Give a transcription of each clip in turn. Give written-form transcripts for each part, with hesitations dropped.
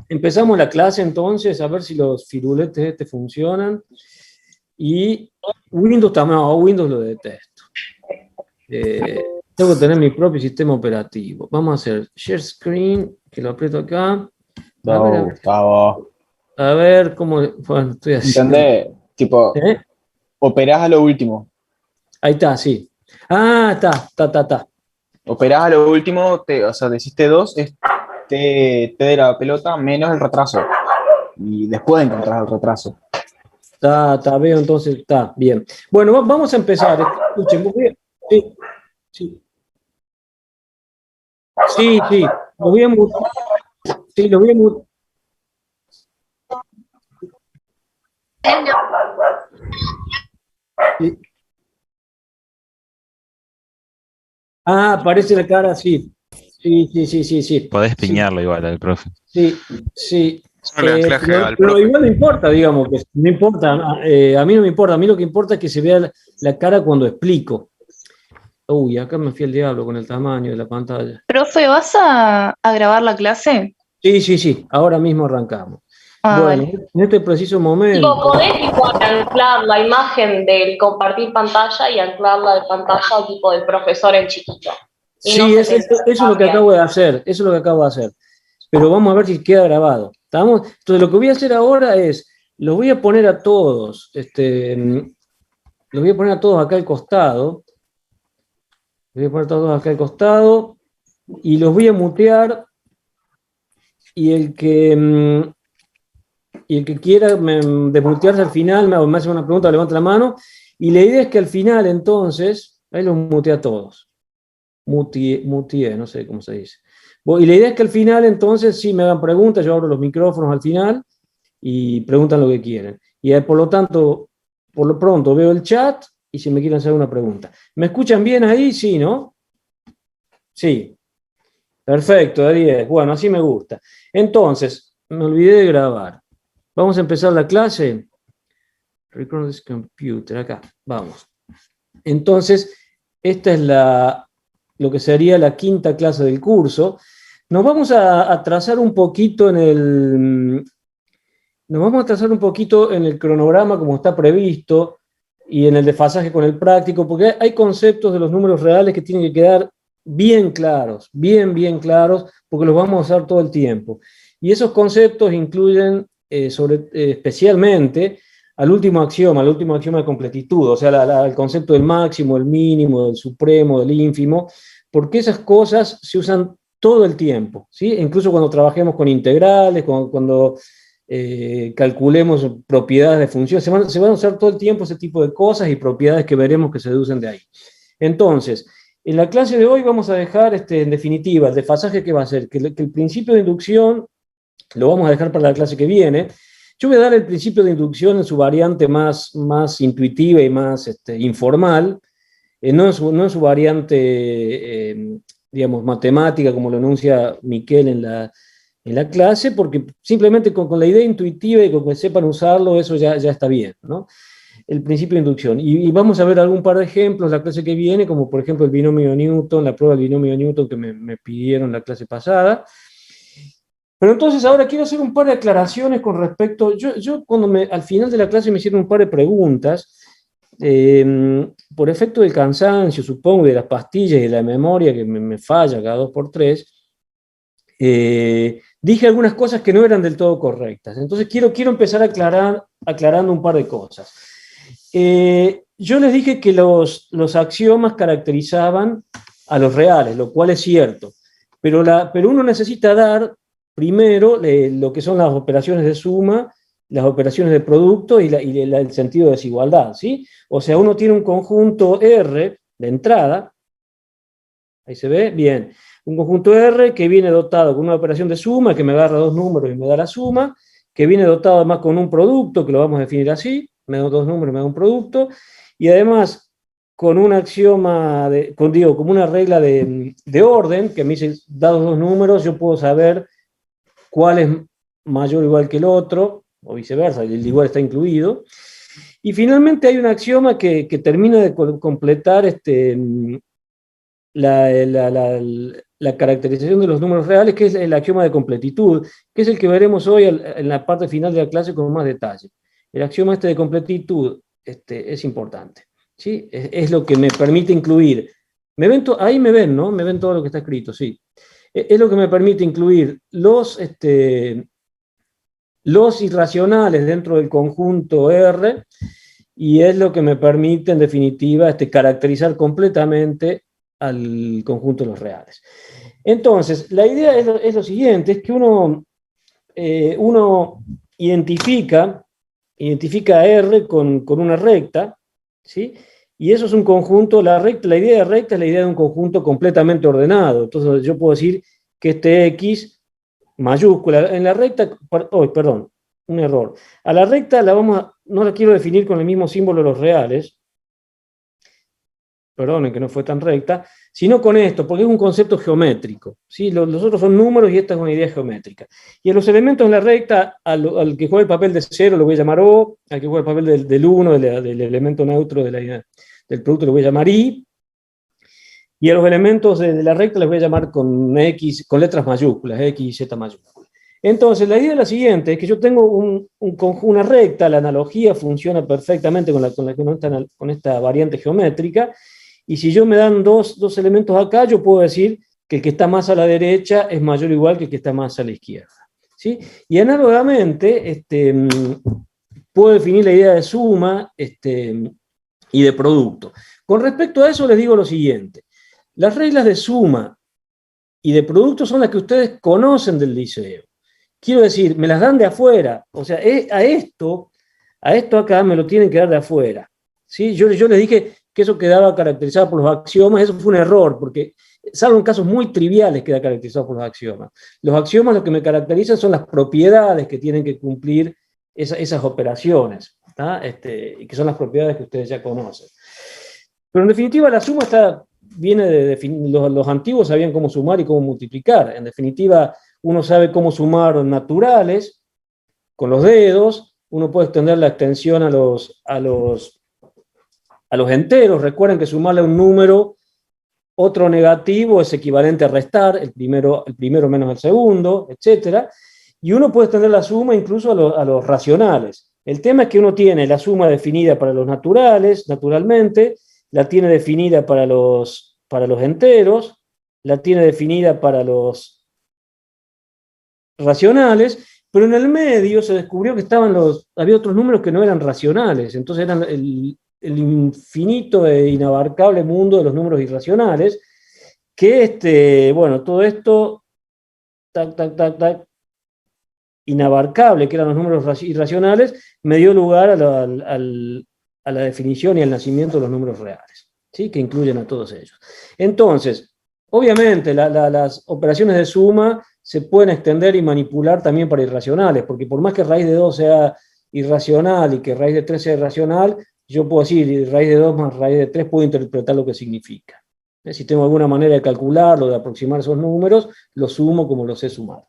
Empezamos la clase entonces, a ver si los firuletes funcionan. Y Windows también, no, Windows lo detesto. Tengo que tener mi propio sistema operativo. Vamos a hacer share screen, que lo aprieto acá. No, Gustavo. A ver cómo, bueno, estoy haciendo. ¿Entendés? Tipo, ¿Eh? operás a lo último. Ahí está, sí. Ah, está. Operás a lo último, o sea, decís T2 es T de la pelota menos el retraso. Y después encontrás el retraso. Veo, entonces está bien. Bueno, vamos a empezar. Escuchen, sí, sí, sí, lo voy a mutear. Sí, lo voy a mutear. Sí. Ah, aparece la cara, sí. Sí. Podés Sí, piñarlo igual al profe. sí. Solo le anclaje al Pero profe. igual no importa, digamos, que no importa. A mí no me importa. A mí lo que importa es que se vea la cara cuando explico. Uy, acá me fui al diablo con el tamaño de la pantalla. Profe, ¿vas a grabar la clase? Sí. Ahora mismo arrancamos. Ah, Bueno, vale. en este preciso Tipo, momento. podés tipo anclar la imagen del compartir pantalla y anclarla de pantalla tipo del profesor en chiquito. Y Sí, no se eso es lo que acabo de hacer. Eso es lo que acabo de hacer. Pero vamos a ver si queda grabado. ¿Estamos? Entonces, lo que voy a hacer ahora es, los voy a poner a todos, los voy a poner a todos acá al costado. Los voy a poner a todos acá al costado y los voy a mutear. Y el que quiera desmutearse al final, me hace una pregunta, levanta la mano. Y la idea es que al final, entonces, ahí los mutea a todos. Muteé, no sé cómo se dice. Y la idea es que al final, entonces, sí me hagan preguntas, yo abro los micrófonos al final y preguntan lo que quieren. Y por lo tanto, por lo pronto veo el chat y si me quieren hacer una pregunta. ¿Me escuchan bien ahí? Sí, ¿no? Sí. Perfecto, Ariel. Bueno, así me gusta. Entonces, me olvidé de grabar. Vamos a empezar la clase. Record this computer, acá. Vamos. Entonces, esta es lo que sería la quinta clase del curso. Nos vamos a trazar un poquito nos vamos a trazar un poquito en el cronograma como está previsto y en el desfasaje con el práctico, porque hay conceptos de los números reales que tienen que quedar bien claros, bien claros, porque los vamos a usar todo el tiempo. Y esos conceptos incluyen especialmente al último axioma de completitud, o sea, el concepto del máximo, del mínimo, del supremo, del ínfimo, porque esas cosas se usan todo el tiempo, ¿sí? Incluso cuando trabajemos con integrales, cuando calculemos propiedades de funciones, se van a usar todo el tiempo ese tipo de cosas y propiedades que veremos que se deducen de ahí. Entonces, en la clase de hoy vamos a dejar, en definitiva, el desfasaje que va a ser, que el principio de inducción lo vamos a dejar para la clase que viene. Yo voy a dar el principio de inducción en su variante más intuitiva y más informal, no en su variante, digamos, matemática, como lo enuncia Miquel en la clase, porque simplemente con la idea intuitiva y con que sepan usarlo, eso ya está bien, ¿no? El principio de inducción. Y vamos a ver algún par de ejemplos la clase que viene, como por ejemplo el binomio Newton, la prueba del binomio Newton que me pidieron la clase pasada. Pero entonces ahora quiero hacer un par de aclaraciones con respecto, yo cuando al final de la clase me hicieron un par de preguntas, por efecto del cansancio, supongo, de las pastillas y de la memoria que me falla cada 2 por 3, dije algunas cosas que no eran del todo correctas. Entonces quiero empezar aclarando un par de cosas. Yo les dije que los axiomas caracterizaban a los reales, lo cual es cierto, pero uno necesita dar primero lo que son las operaciones de suma, las operaciones de producto y el sentido de desigualdad, ¿sí? O sea, uno tiene un conjunto R de entrada, ahí se ve, bien, un conjunto R que viene dotado con una operación de suma que me agarra dos números y me da la suma, que viene dotado además con un producto, que lo vamos a definir así, me da dos números, me da un producto, y además con un axioma, como una regla de orden, que me dice, dados dos números, yo puedo saber cuál es mayor o igual que el otro, o viceversa, el igual está incluido. Y finalmente hay un axioma que termina de completar la caracterización de los números reales, que es el axioma de completitud, que es el que veremos hoy en la parte final de la clase con más detalle. El axioma de completitud es importante, ¿sí? Es lo que me permite incluir. Ahí me ven, ¿no? Me ven todo lo que está escrito, sí. Es lo que me permite incluir los irracionales dentro del conjunto R, y es lo que me permite, en definitiva, caracterizar completamente al conjunto de los reales. Entonces, la idea es lo siguiente, es que uno identifica a R con una recta, ¿sí? Y eso es un conjunto, la idea de recta es la idea de un conjunto completamente ordenado. Entonces yo puedo decir que este X mayúscula, en la recta, perdón, un error. A la recta no la quiero definir con el mismo símbolo de los reales, perdonen que no fue tan recta, sino con esto, porque es un concepto geométrico, ¿sí? Los otros son números y esta es una idea geométrica. Y a los elementos en la recta, al que juega el papel de 0 lo voy a llamar O, al que juega el papel del 1, del elemento neutro del producto, lo voy a llamar I, y a los elementos de la recta les voy a llamar con X, con letras mayúsculas, X y Z mayúsculas. Entonces, la idea es la siguiente, es que yo tengo una recta, la analogía funciona perfectamente con esta variante geométrica, y si yo me dan dos elementos acá, yo puedo decir que el que está más a la derecha es mayor o igual que el que está más a la izquierda, ¿sí? Y análogamente, puedo definir la idea de suma y de producto. Con respecto a eso les digo lo siguiente, las reglas de suma y de producto son las que ustedes conocen del liceo. Quiero decir, me las dan de afuera, o sea, a esto acá me lo tienen que dar de afuera, ¿sí? Yo les dije que eso quedaba caracterizado por los axiomas, eso fue un error, porque salvo en casos muy triviales queda caracterizado por los axiomas. Los axiomas lo que me caracterizan son las propiedades que tienen que cumplir esas operaciones, y que son las propiedades que ustedes ya conocen. Pero en definitiva la suma viene de los antiguos sabían cómo sumar y cómo multiplicar. En definitiva, uno sabe cómo sumar naturales con los dedos, uno puede extender la extensión a los enteros. Recuerden que sumarle a un número otro negativo es equivalente a restar, el primero menos el segundo, etc. Y uno puede extender la suma incluso a los racionales. El tema es que uno tiene la suma definida para los naturales, naturalmente, la tiene definida para los enteros, la tiene definida para los racionales, pero en el medio se descubrió que había otros números que no eran racionales, entonces eran el infinito e inabarcable mundo de los números irracionales, que bueno, todo esto, inabarcable, que eran los números irracionales, me dio lugar a la definición y al nacimiento de los números reales, ¿sí? Que incluyen a todos ellos. Entonces, obviamente, las operaciones de suma se pueden extender y manipular también para irracionales, porque por más que raíz de 2 sea irracional y que raíz de 3 sea irracional, yo puedo decir raíz de 2 más raíz de 3, puedo interpretar lo que significa. Si tengo alguna manera de calcularlo, de aproximar esos números, los sumo como los sé sumar.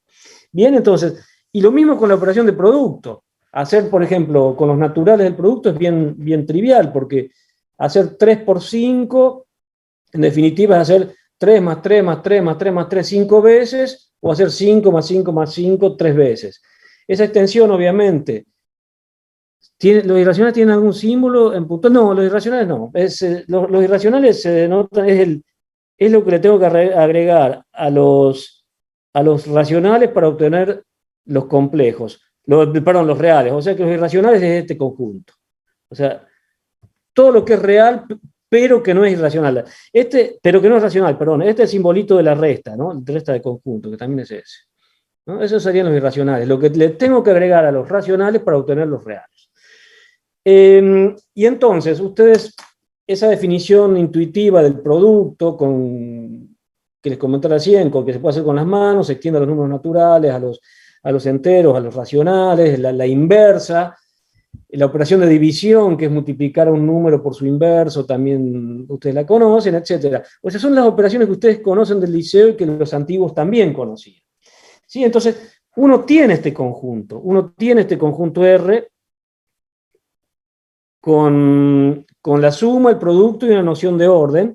Bien, entonces, y lo mismo con la operación de producto. Hacer, por ejemplo, con los naturales del producto es bien trivial, porque hacer 3 por 5, en definitiva es hacer 3 más 3 más 3 más 3 más 3 5 veces, o hacer 5 más 5 más 5 3 veces. Esa extensión, obviamente, ¿los irracionales tienen algún símbolo en punto? No, los irracionales no. Los irracionales se denotan, es lo que le tengo que agregar a los racionales para obtener los complejos. Los reales. O sea que los irracionales es este conjunto. O sea, todo lo que es real, pero que no es irracional. Pero que no es racional, perdón. Este es el simbolito de la resta, ¿no? La resta de conjunto, que también es ese, ¿no? Esos serían los irracionales. Lo que le tengo que agregar a los racionales para obtener los reales. Y entonces, ustedes, esa definición intuitiva del producto, que les comenté recién, con que se puede hacer con las manos, se extiende a los números naturales, a los enteros, a los racionales, la inversa, la operación de división, que es multiplicar a un número por su inverso, también ustedes la conocen, etc. O sea, son las operaciones que ustedes conocen del liceo y que los antiguos también conocían. ¿Sí? Entonces, uno tiene este conjunto R con la suma, el producto y una noción de orden,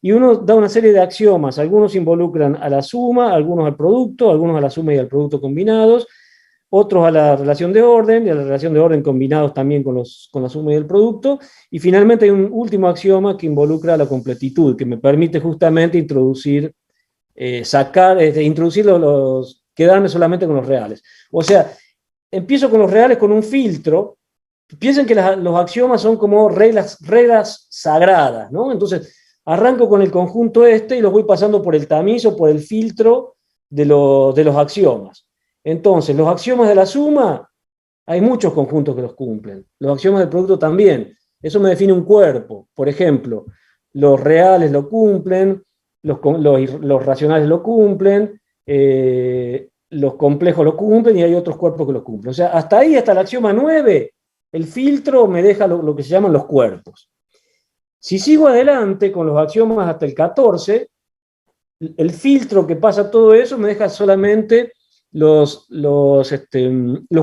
y uno da una serie de axiomas, algunos involucran a la suma, algunos al producto, algunos a la suma y al producto combinados, otros a la relación de orden, y a la relación de orden combinados también con la suma y el producto, y finalmente hay un último axioma que involucra la completitud, que me permite justamente introducir, introducir quedarme solamente con los reales. O sea, empiezo con los reales con un filtro. Piensen que los axiomas son como reglas sagradas, ¿no? Entonces, arranco con el conjunto y los voy pasando por el tamiz o por el filtro de los axiomas. Entonces, los axiomas de la suma, hay muchos conjuntos que los cumplen. Los axiomas del producto también. Eso me define un cuerpo. Por ejemplo, los reales lo cumplen, los racionales lo cumplen, los complejos lo cumplen y hay otros cuerpos que lo cumplen. O sea, hasta ahí, hasta el axioma 9, el filtro me deja lo que se llaman los cuerpos. Si sigo adelante con los axiomas hasta el 14, el filtro que pasa todo eso me deja solamente los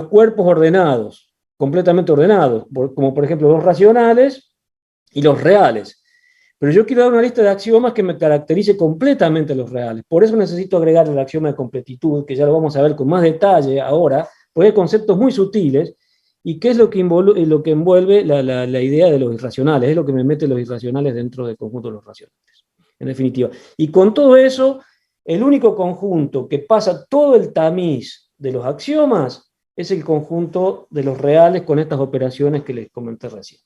cuerpos ordenados, completamente ordenados, como por ejemplo los racionales y los reales. Pero yo quiero dar una lista de axiomas que me caracterice completamente los reales. Por eso necesito agregar el axioma de completitud, que ya lo vamos a ver con más detalle ahora, porque hay conceptos muy sutiles, y qué es lo que envuelve la idea de los irracionales, es lo que me mete los irracionales dentro del conjunto de los racionales, en definitiva. Y con todo eso, el único conjunto que pasa todo el tamiz de los axiomas es el conjunto de los reales con estas operaciones que les comenté recién.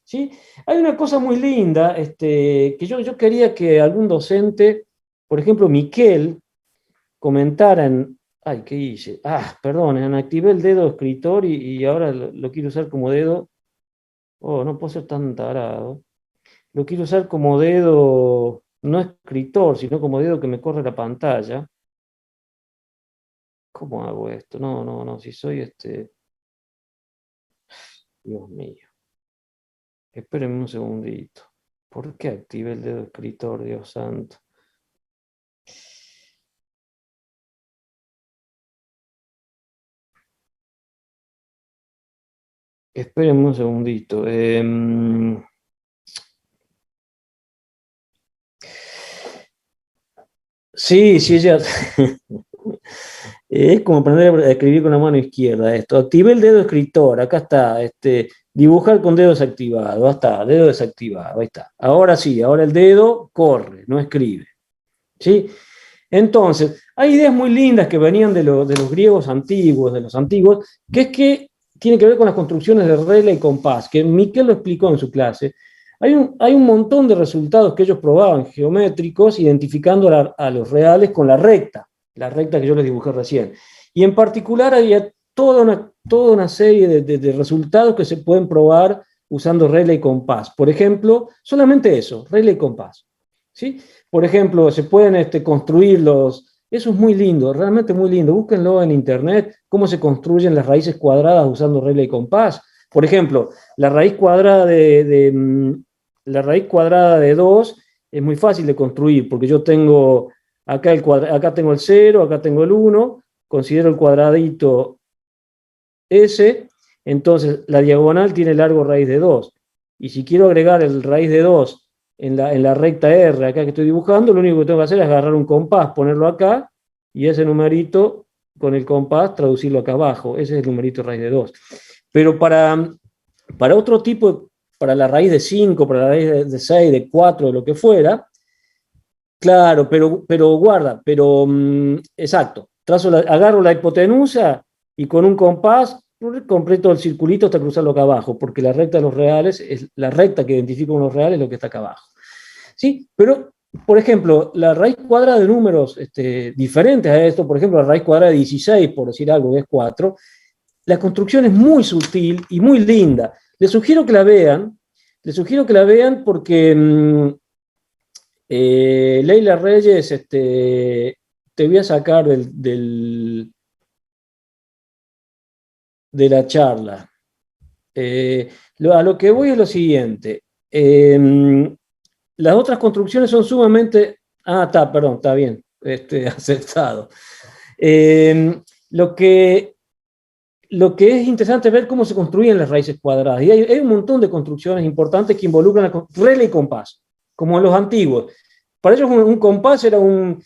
¿Sí? Hay una cosa muy linda que yo quería que algún docente, por ejemplo, Miquel, comentara en... Ay, ¿qué hice? Perdón, activé el dedo escritor y ahora lo quiero usar como dedo. Oh, no puedo ser tan tarado. Lo quiero usar como dedo, no escritor, sino como dedo que me corre la pantalla. ¿Cómo hago esto? No, si soy Dios mío. Espérenme un segundito. ¿Por qué activé el dedo escritor, Dios santo? Espérenme un segundito. Sí, ya. Es como aprender a escribir con la mano izquierda esto. Activé el dedo escritor, acá está. Dibujar con dedo desactivado, ahí está, dedo desactivado, ahí está. Ahora sí, ahora el dedo corre, no escribe. ¿Sí? Entonces, hay ideas muy lindas que venían de los griegos antiguos, que es que tiene que ver con las construcciones de regla y compás, que Miquel lo explicó en su clase. Hay un montón de resultados que ellos probaban, geométricos, identificando a los reales con la recta que yo les dibujé recién. Y en particular había toda una serie de resultados que se pueden probar usando regla y compás. Por ejemplo, solamente eso, regla y compás. ¿Sí? Por ejemplo, se pueden construir eso es muy lindo, realmente muy lindo. Búsquenlo en internet, cómo se construyen las raíces cuadradas usando regla y compás. Por ejemplo, la raíz cuadrada de 2 es muy fácil de construir, porque yo tengo acá tengo el 0, acá tengo el 1, considero el cuadradito S, entonces la diagonal tiene largo raíz de 2. Y si quiero agregar el raíz de 2 en la recta R, acá que estoy dibujando, lo único que tengo que hacer es agarrar un compás, ponerlo acá, y ese numerito, con el compás, traducirlo acá abajo. Ese es el numerito raíz de 2. Pero para otro tipo, para la raíz de 5, para la raíz de 6, de 4, de lo que fuera, claro, pero guarda, exacto. Agarro la hipotenusa y con un compás completo el circulito hasta cruzarlo acá abajo, porque la recta de los reales, es la recta que identifico con los reales, lo que está acá abajo. ¿Sí? Pero, por ejemplo, la raíz cuadrada de números diferentes a esto, por ejemplo, la raíz cuadrada de 16, por decir algo, que es 4, la construcción es muy sutil y muy linda. Les sugiero que la vean porque Leila Reyes, te voy a sacar de la charla. A lo que voy es lo siguiente. Las otras construcciones son sumamente... está bien, aceptado. Lo que es interesante es ver cómo se construyen las raíces cuadradas. Y hay un montón de construcciones importantes que involucran regla y compás, como en los antiguos. Para ellos un compás era un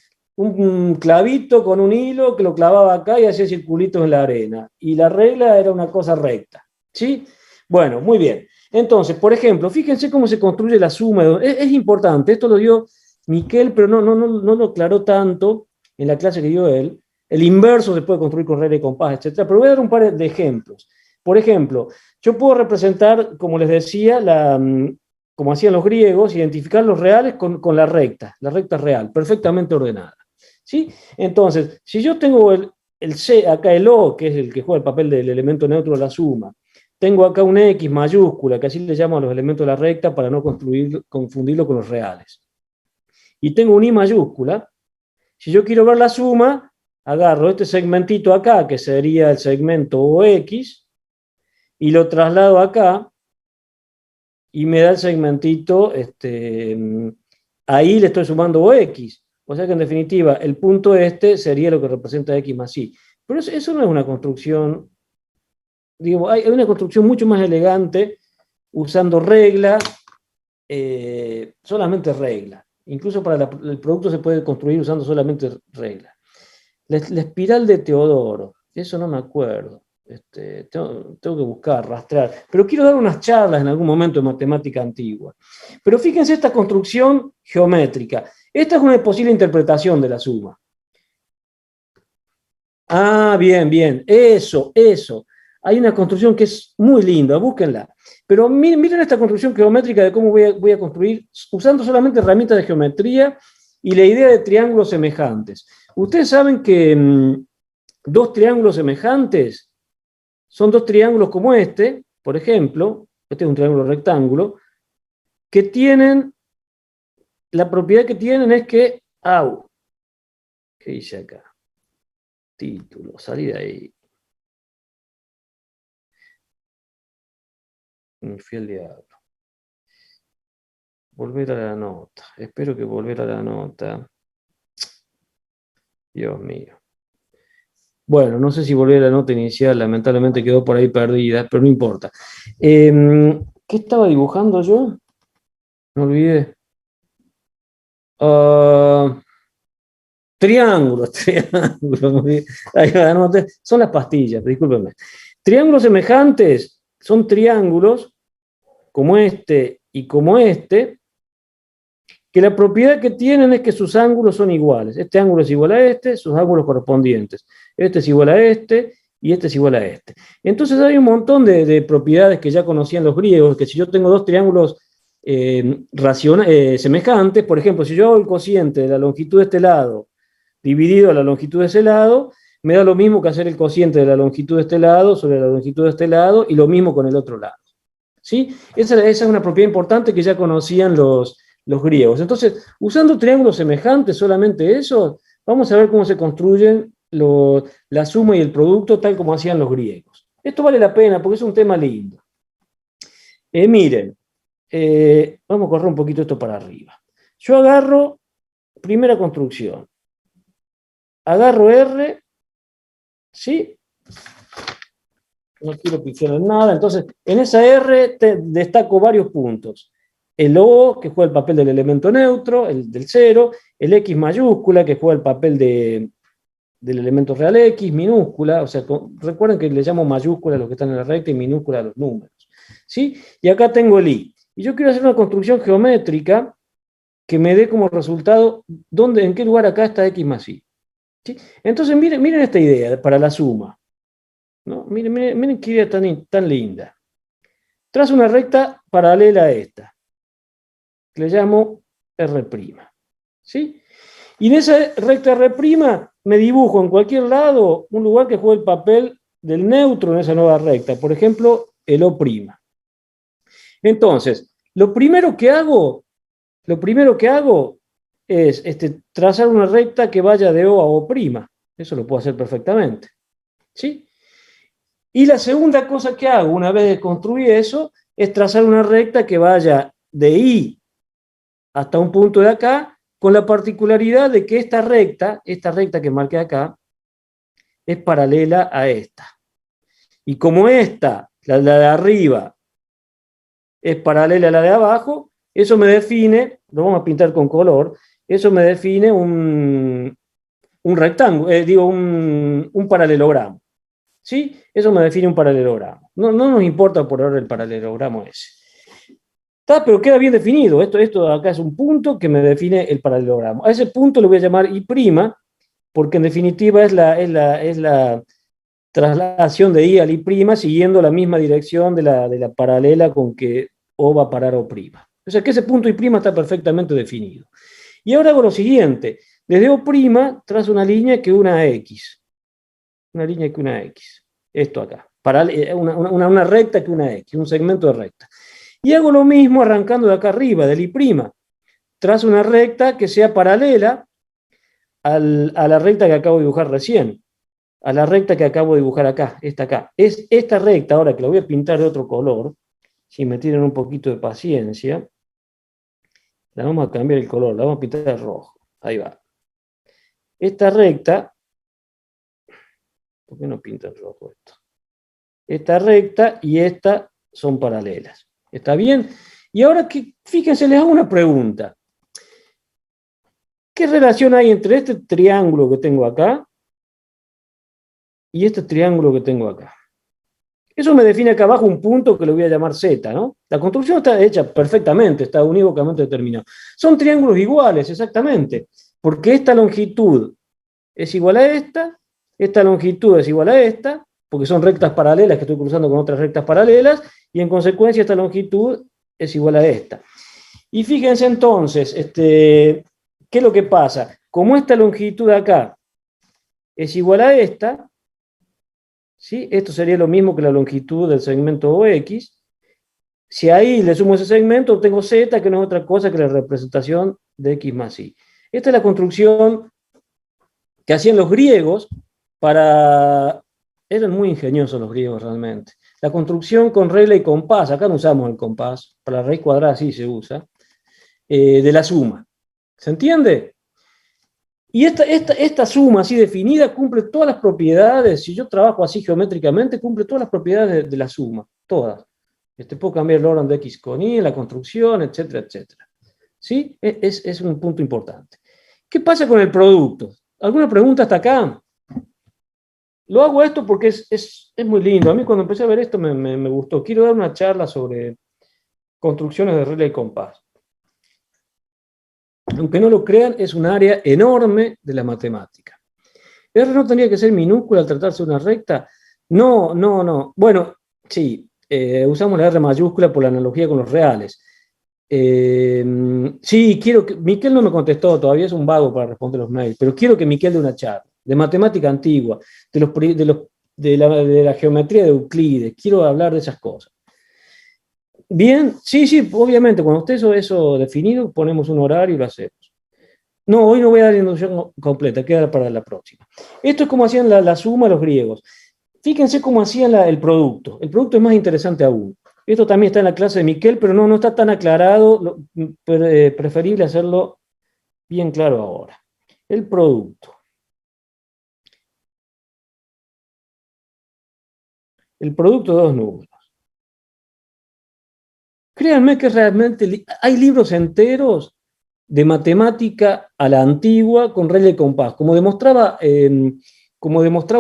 clavito con un hilo que lo clavaba acá y hacía circulitos en la arena. Y la regla era una cosa recta. ¿Sí? Bueno, muy bien. Entonces, por ejemplo, fíjense cómo se construye la suma. Es importante, esto lo dio Miquel, pero no lo aclaró tanto en la clase que dio él. El inverso se puede construir con regla y compás, etc. Pero voy a dar un par de ejemplos. Por ejemplo, yo puedo representar, como les decía, como hacían los griegos, identificar los reales con la recta real, perfectamente ordenada. ¿Sí? Entonces, si yo tengo el C, acá el O, que es el que juega el papel del elemento neutro de la suma, tengo acá un X mayúscula, que así le llamo a los elementos de la recta para no confundirlo con los reales. Y tengo un I mayúscula. Si yo quiero ver la suma, agarro este segmentito acá, que sería el segmento OX, y lo traslado acá, y me da el segmentito, ahí le estoy sumando OX. O sea que en definitiva, el punto este sería lo que representa X más Y. Pero eso no es una construcción, digo, hay una construcción mucho más elegante usando regla, solamente regla. Incluso para el producto se puede construir usando solamente regla. La espiral de Teodoro, eso no me acuerdo. Tengo que buscar, rastrear. Pero quiero dar unas charlas en algún momento de matemática antigua. Pero fíjense esta construcción geométrica. Esta es una posible interpretación de la suma. Ah, bien, bien. Eso. Hay una construcción que es muy linda, búsquenla. Pero miren esta construcción geométrica de cómo voy a construir usando solamente herramientas de geometría y la idea de triángulos semejantes. Ustedes saben que dos triángulos semejantes son dos triángulos como este, por ejemplo, este es un triángulo rectángulo, que tienen, la propiedad que tienen es que, ¿qué dice acá? Título, salí de ahí. Me fui al diablo. Volver a la nota. Espero que volver a la nota. Dios mío. Bueno, no sé si volver a la nota inicial, lamentablemente quedó por ahí perdida, pero no importa. ¿Qué estaba dibujando yo? Me olvidé. Triángulos. Ahí va, son las pastillas, discúlpenme. Triángulos semejantes son triángulos como este y como este, que la propiedad que tienen es que sus ángulos son iguales. Este ángulo es igual a este, sus ángulos correspondientes. Este es igual a este y este es igual a este. Entonces hay un montón de propiedades que ya conocían los griegos, que si yo tengo dos triángulos semejantes, por ejemplo, si yo hago el cociente de la longitud de este lado dividido a la longitud de ese lado, me da lo mismo que hacer el cociente de la longitud de este lado sobre la longitud de este lado y lo mismo con el otro lado. ¿Sí? Esa es una propiedad importante que ya conocían los griegos. Entonces, usando triángulos semejantes, solamente eso, vamos a ver cómo se construyen la suma y el producto tal como hacían los griegos. Esto vale la pena porque es un tema lindo. Miren, vamos a correr un poquito esto para arriba. Yo agarro, primera construcción, agarro R, ¿sí? No quiero pifiar en nada, entonces en esa R destaco varios puntos. El O, que juega el papel del elemento neutro, el del cero, el X mayúscula, que juega el papel del elemento real X, minúscula, o sea, recuerden que le llamo mayúscula a los que están en la recta y minúscula a los números. ¿Sí? Y acá tengo el I. Y yo quiero hacer una construcción geométrica que me dé como resultado en qué lugar acá está X más Y. ¿Sí? Entonces miren esta idea para la suma. ¿No? Miren qué idea tan linda. Trazo una recta paralela a esta, que le llamo R'. ¿Sí? Y en esa recta R' me dibujo en cualquier lado un lugar que juegue el papel del neutro en esa nueva recta, por ejemplo, el O'. Entonces, lo primero que hago es trazar una recta que vaya de O a O'. Eso lo puedo hacer perfectamente. ¿Sí? Y la segunda cosa que hago, una vez construí eso, es trazar una recta que vaya de I hasta un punto de acá, con la particularidad de que esta recta que marqué acá, es paralela a esta. Y como esta, la de arriba, es paralela a la de abajo, eso me define, lo vamos a pintar con color, eso me define un rectángulo, digo, un paralelogramo. ¿Sí? Eso me define un paralelogramo. No, no nos importa por ahora el paralelogramo ese. Está, pero queda bien definido. Esto acá es un punto que me define el paralelogramo. A ese punto le voy a llamar I', porque en definitiva es la traslación de I al I' siguiendo la misma dirección de la paralela con que O va a parar O'. O sea que ese punto I' está perfectamente definido. Y ahora hago lo siguiente. Desde O' trazo una línea que una a X. Una línea que una X. Esto acá. Una recta que una X. Un segmento de recta. Y hago lo mismo arrancando de acá arriba, del I'. Trazo una recta que sea paralela a la recta que acabo de dibujar recién. A la recta que acabo de dibujar acá. Esta acá. Es esta recta, ahora que la voy a pintar de otro color. Si me tienen un poquito de paciencia. La vamos a cambiar el color. La vamos a pintar de rojo. Ahí va. Esta recta. ¿Por qué no pinta en rojo esto? Esta recta y esta son paralelas. ¿Está bien? Y ahora, fíjense, les hago una pregunta. ¿Qué relación hay entre este triángulo que tengo acá y este triángulo que tengo acá? Eso me define acá abajo un punto que le voy a llamar Z, ¿no? La construcción está hecha perfectamente, está unívocamente determinada. Son triángulos iguales, exactamente, porque esta longitud es igual a esta longitud es igual a esta, porque son rectas paralelas que estoy cruzando con otras rectas paralelas, y en consecuencia esta longitud es igual a esta. Y fíjense entonces, ¿qué es lo que pasa? Como esta longitud acá es igual a esta, ¿sí? Esto sería lo mismo que la longitud del segmento OX. Si ahí le sumo ese segmento, obtengo Z, que no es otra cosa que la representación de X más Y. Esta es la construcción que hacían los griegos para... Eran muy ingeniosos los griegos realmente. La construcción con regla y compás, acá no usamos el compás, para la raíz cuadrada sí se usa, de la suma. ¿Se entiende? Y esta suma así definida cumple todas las propiedades, si yo trabajo así geométricamente, cumple todas las propiedades de la suma, todas. Puedo cambiar el orden de X con Y, la construcción, etcétera, etcétera. ¿Sí? Es un punto importante. ¿Qué pasa con el producto? ¿Alguna pregunta hasta acá? Lo hago esto porque es muy lindo. A mí cuando empecé a ver esto me gustó. Quiero dar una charla sobre construcciones de regla y compás. Aunque no lo crean, es un área enorme de la matemática. ¿R no tendría que ser minúscula al tratarse de una recta? No, no, no. Bueno, sí, usamos la R mayúscula por la analogía con los reales. Sí, quiero que... Miquel no me contestó, todavía es un vago para responder los mails, pero quiero que Miquel dé una charla de matemática antigua, de la geometría de Euclides. Quiero hablar de esas cosas. Bien, sí, sí, obviamente, cuando esté eso definido, ponemos un horario y lo hacemos. No, hoy no voy a dar la introducción completa, queda para la próxima. Esto es como hacían la suma los griegos. Fíjense cómo hacían el producto. El producto es más interesante aún. Esto también está en la clase de Miquel, pero no está tan aclarado. Preferible hacerlo bien claro ahora. El producto. El producto de dos números. Créanme que realmente hay libros enteros de matemática a la antigua con regla y compás, como demostraban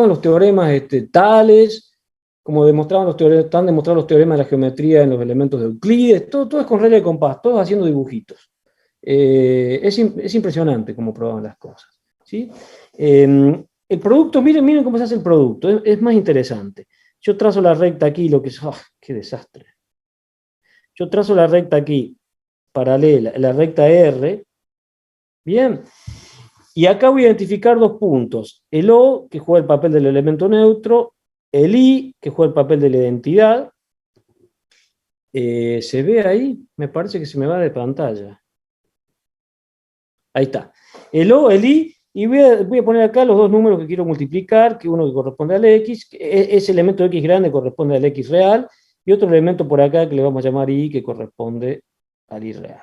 los teoremas Tales, como están demostrados los teoremas de la geometría en los elementos de Euclides, todo es con regla y compás, todos haciendo dibujitos. Es impresionante cómo probaban las cosas. ¿Sí? El producto, miren cómo se hace el producto, es más interesante. Yo trazo la recta aquí, lo que es, qué desastre. Yo trazo la recta aquí, paralela, la recta R, bien, y acá voy a identificar dos puntos, el O, que juega el papel del elemento neutro, el I, que juega el papel de la identidad. ¿Se ve ahí? Me parece que se me va de pantalla. Ahí está. El O, el I, y voy a poner acá los dos números que quiero multiplicar, que uno que corresponde al X, ese elemento X grande corresponde al X real, y otro elemento por acá que le vamos a llamar Y, que corresponde al Y real.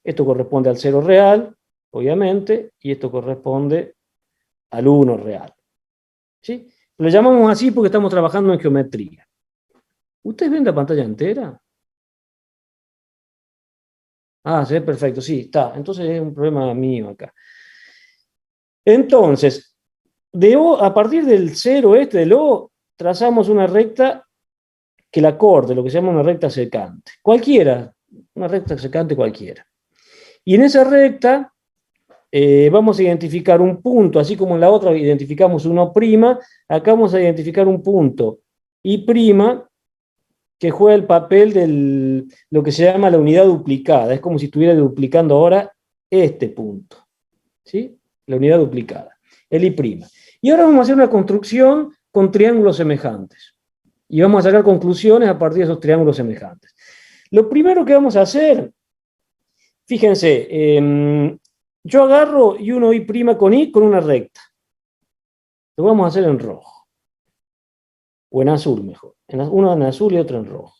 Esto corresponde al 0 real, obviamente, y esto corresponde al 1 real. ¿Sí? Lo llamamos así porque estamos trabajando en geometría. ¿Ustedes ven la pantalla entera? Ah, se ve perfecto, sí, está. Entonces es un problema mío acá. Entonces, a partir del cero del O, trazamos una recta que la corte, lo que se llama una recta secante. Cualquiera, una recta secante cualquiera. Y en esa recta vamos a identificar un punto, así como en la otra identificamos un O', acá vamos a identificar un punto I', que juega el papel de lo que se llama la unidad duplicada. Es como si estuviera duplicando ahora este punto. ¿Sí? La unidad duplicada, el I'. Y ahora vamos a hacer una construcción con triángulos semejantes. Y vamos a sacar conclusiones a partir de esos triángulos semejantes. Lo primero que vamos a hacer, fíjense, yo agarro y uno I' con I con una recta. Lo vamos a hacer en rojo. O en azul mejor. Uno en azul y otro en rojo.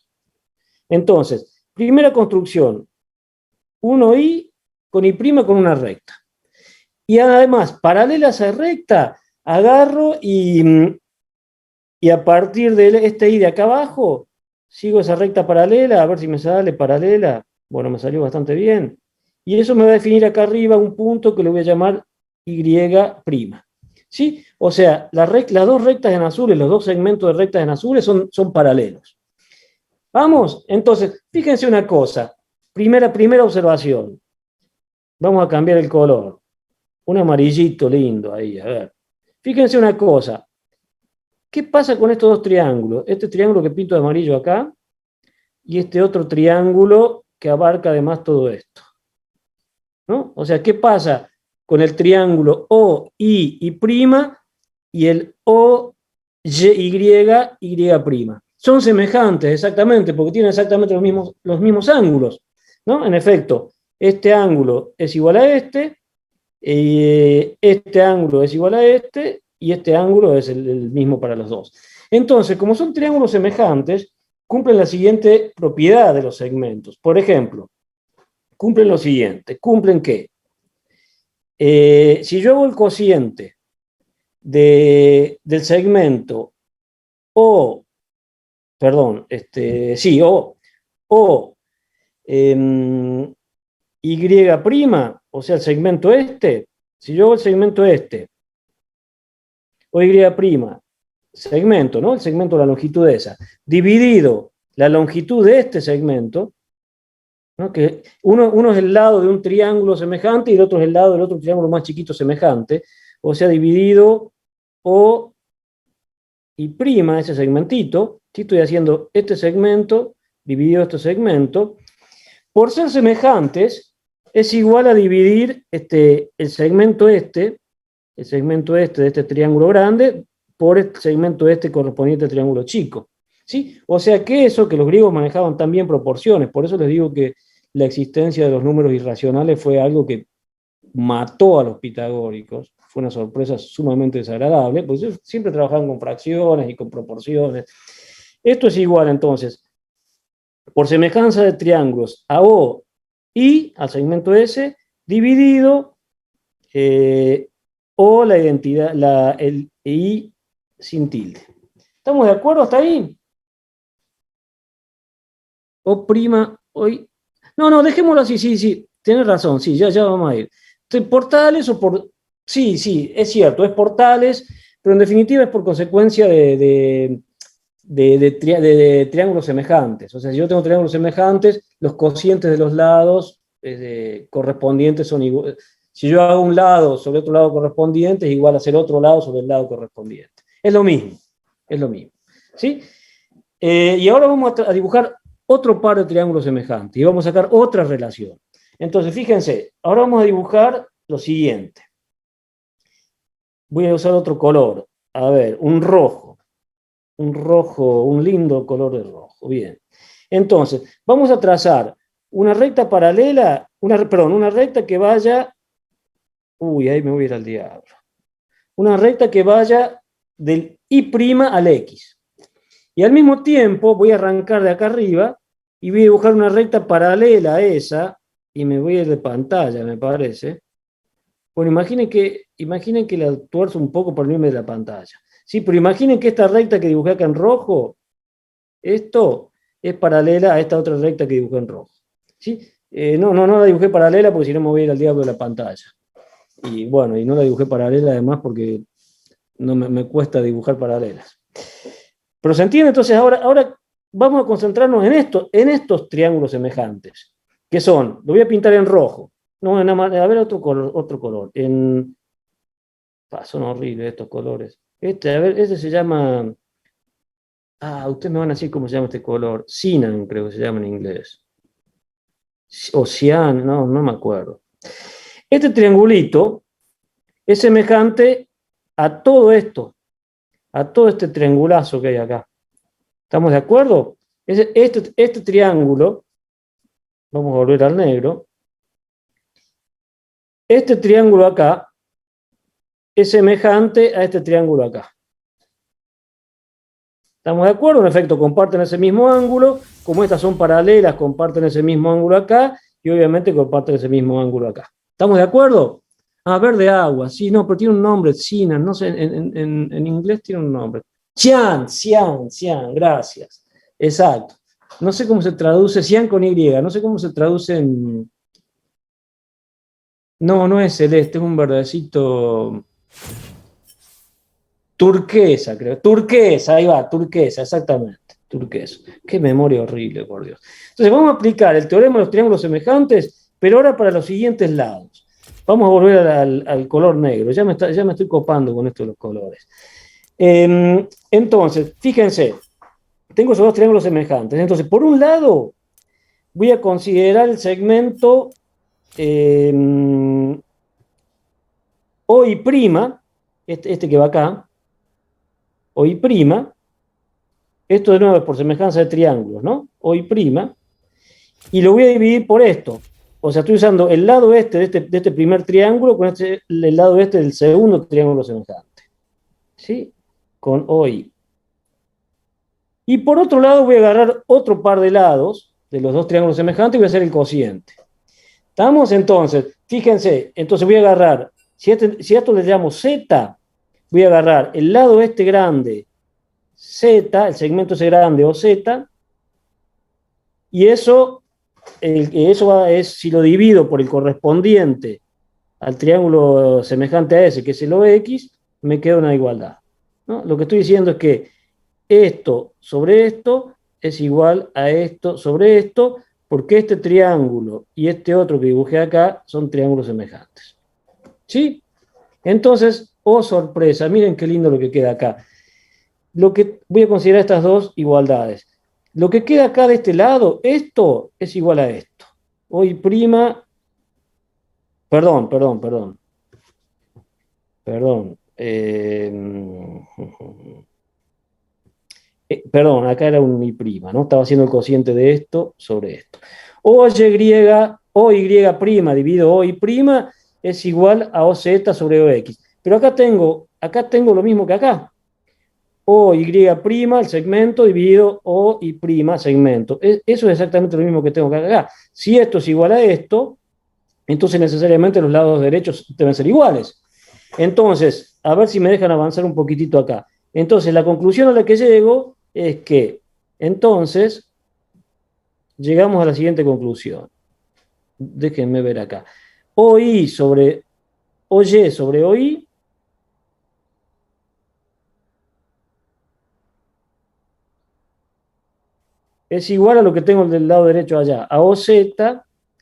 Entonces, primera construcción, 1i con I' con una recta. Y además, paralela a esa recta, agarro y a partir de este i de acá abajo, sigo esa recta paralela, a ver si me sale paralela. Bueno, me salió bastante bien. Y eso me va a definir acá arriba un punto que le voy a llamar Y'. ¿Sí? O sea, las dos rectas en azules, los dos segmentos de rectas en azules son paralelos. Vamos, entonces, fíjense una cosa. Primera observación. Vamos a cambiar el color. Un amarillito lindo ahí, a ver. Fíjense una cosa. ¿Qué pasa con estos dos triángulos? Este triángulo que pinto de amarillo acá y este otro triángulo que abarca además todo esto. ¿No? O sea, ¿qué pasa con el triángulo OII' y el OYY'? Son semejantes, exactamente, porque tienen exactamente los mismos ángulos, ¿no? En efecto, este ángulo es igual a este ángulo es igual a y este ángulo es el mismo para los dos. Entonces, como son triángulos semejantes, cumplen la siguiente propiedad de los segmentos. Por ejemplo, cumplen lo siguiente. Cumplen que si yo hago el cociente del segmento O, perdón, sí, O Y', o sea, el segmento si yo hago el segmento o Y', segmento, ¿no? El segmento de la longitud esa, dividido la longitud de este segmento, ¿no? Que uno es el lado de un triángulo semejante y el otro es el lado del otro triángulo más chiquito semejante, o sea, dividido O y', ese segmentito, si estoy haciendo este segmento, dividido este segmento, por ser semejantes, es igual a dividir el segmento de este triángulo grande por el segmento correspondiente al triángulo chico. ¿Sí? O sea que eso, que los griegos manejaban también proporciones, por eso les digo que la existencia de los números irracionales fue algo que mató a los pitagóricos, fue una sorpresa sumamente desagradable, porque ellos siempre trabajaban con fracciones y con proporciones. Esto es igual entonces, por semejanza de triángulos a O y al segmento S, dividido o la identidad, el I sin tilde. ¿Estamos de acuerdo hasta ahí? O', hoy. No, dejémoslo así, sí, tienes razón, sí, ya vamos a ir. ¿Portales o por...? Sí, es cierto, es portales, pero en definitiva es por consecuencia de triángulos semejantes. O sea, si yo tengo triángulos semejantes, los cocientes de los lados correspondientes son iguales. Si yo hago un lado sobre otro lado correspondiente, es igual a hacer otro lado sobre el lado correspondiente. Es lo mismo. ¿Sí? Y ahora vamos a dibujar otro par de triángulos semejantes y vamos a sacar otra relación. Entonces, fíjense, ahora vamos a dibujar lo siguiente. Voy a usar otro color. A ver, un rojo, un lindo color de rojo. Bien. Entonces, vamos a trazar una recta paralela, una recta que vaya... Uy, ahí me voy a ir al diablo. Una recta que vaya del I' al X. Y al mismo tiempo voy a arrancar de acá arriba y voy a dibujar una recta paralela a esa, y me voy a ir de pantalla, me parece. Bueno, imaginen que la tuerzo un poco por irme de la pantalla. Sí, pero imaginen que esta recta que dibujé acá en rojo, esto es paralela a esta otra recta que dibujé en rojo. ¿Sí? No la dibujé paralela porque si no me voy a ir al diablo de la pantalla. Y bueno, y no la dibujé paralela además porque no me cuesta dibujar paralelas. Pero se entiende, entonces ahora vamos a concentrarnos en estos triángulos semejantes, que son, lo voy a pintar en rojo. No, a ver otro color. Son horribles estos colores. A ver, este se llama... ustedes me van a decir cómo se llama este color. Cian, creo que se llama en inglés. O cian, no me acuerdo. Este triangulito es semejante a todo esto, a todo este triangulazo que hay acá. ¿Estamos de acuerdo? Este triángulo, vamos a volver al negro, este triángulo acá es semejante a este triángulo acá. ¿Estamos de acuerdo? En efecto, comparten ese mismo ángulo, como estas son paralelas, comparten ese mismo ángulo acá, y obviamente comparten ese mismo ángulo acá. ¿Estamos de acuerdo? Verde agua, sí, no, pero tiene un nombre, Cian, no sé, en inglés tiene un nombre. Cian, gracias. Exacto. No sé cómo se traduce, cian con Y, no sé cómo se traduce en... No es celeste, es un verdecito... Turquesa, creo. Turquesa, ahí va, turquesa, exactamente. Turquesa. Qué memoria horrible, por Dios. Entonces vamos a aplicar el teorema de los triángulos semejantes, pero ahora para los siguientes lados. Vamos a volver al color negro. Ya me estoy copando con esto de los colores. Entonces, fíjense, tengo esos dos triángulos semejantes. Entonces, por un lado, voy a considerar el segmento OI', este que va acá, OI', esto de nuevo es por semejanza de triángulos, ¿no? OI', y lo voy a dividir por esto. O sea, estoy usando el lado este de este primer triángulo con el lado este del segundo triángulo semejante. ¿Sí? Con OI'. Y por otro lado voy a agarrar otro par de lados de los dos triángulos semejantes y voy a hacer el cociente. ¿Estamos? Entonces, fíjense, entonces voy a agarrar, si a esto le llamo Z, voy a agarrar el lado este grande, Z, el segmento ese grande o Z, y eso es, si lo divido por el correspondiente al triángulo semejante a ese, que es el OX, me queda una igualdad, ¿no? Lo que estoy diciendo es que esto sobre esto es igual a esto sobre esto, porque este triángulo y este otro que dibujé acá son triángulos semejantes. ¿Sí? Entonces, sorpresa, miren qué lindo lo que queda acá. Voy a considerar estas dos igualdades. Lo que queda acá de este lado, esto es igual a esto. OI', perdón. Perdón, acá era un I', ¿no? Estaba haciendo el cociente de esto sobre esto. OY' dividido OI' es igual a OZ sobre OX. Pero acá tengo lo mismo que acá. OY', el segmento, dividido OI', segmento. Eso es exactamente lo mismo que tengo acá. Si esto es igual a esto, entonces necesariamente los lados derechos deben ser iguales. Entonces, a ver si me dejan avanzar un poquitito acá. Entonces, la conclusión a la que llego es que, entonces, llegamos a la siguiente conclusión. Déjenme ver acá. OY sobre OI es igual a lo que tengo del lado derecho allá, a OZ,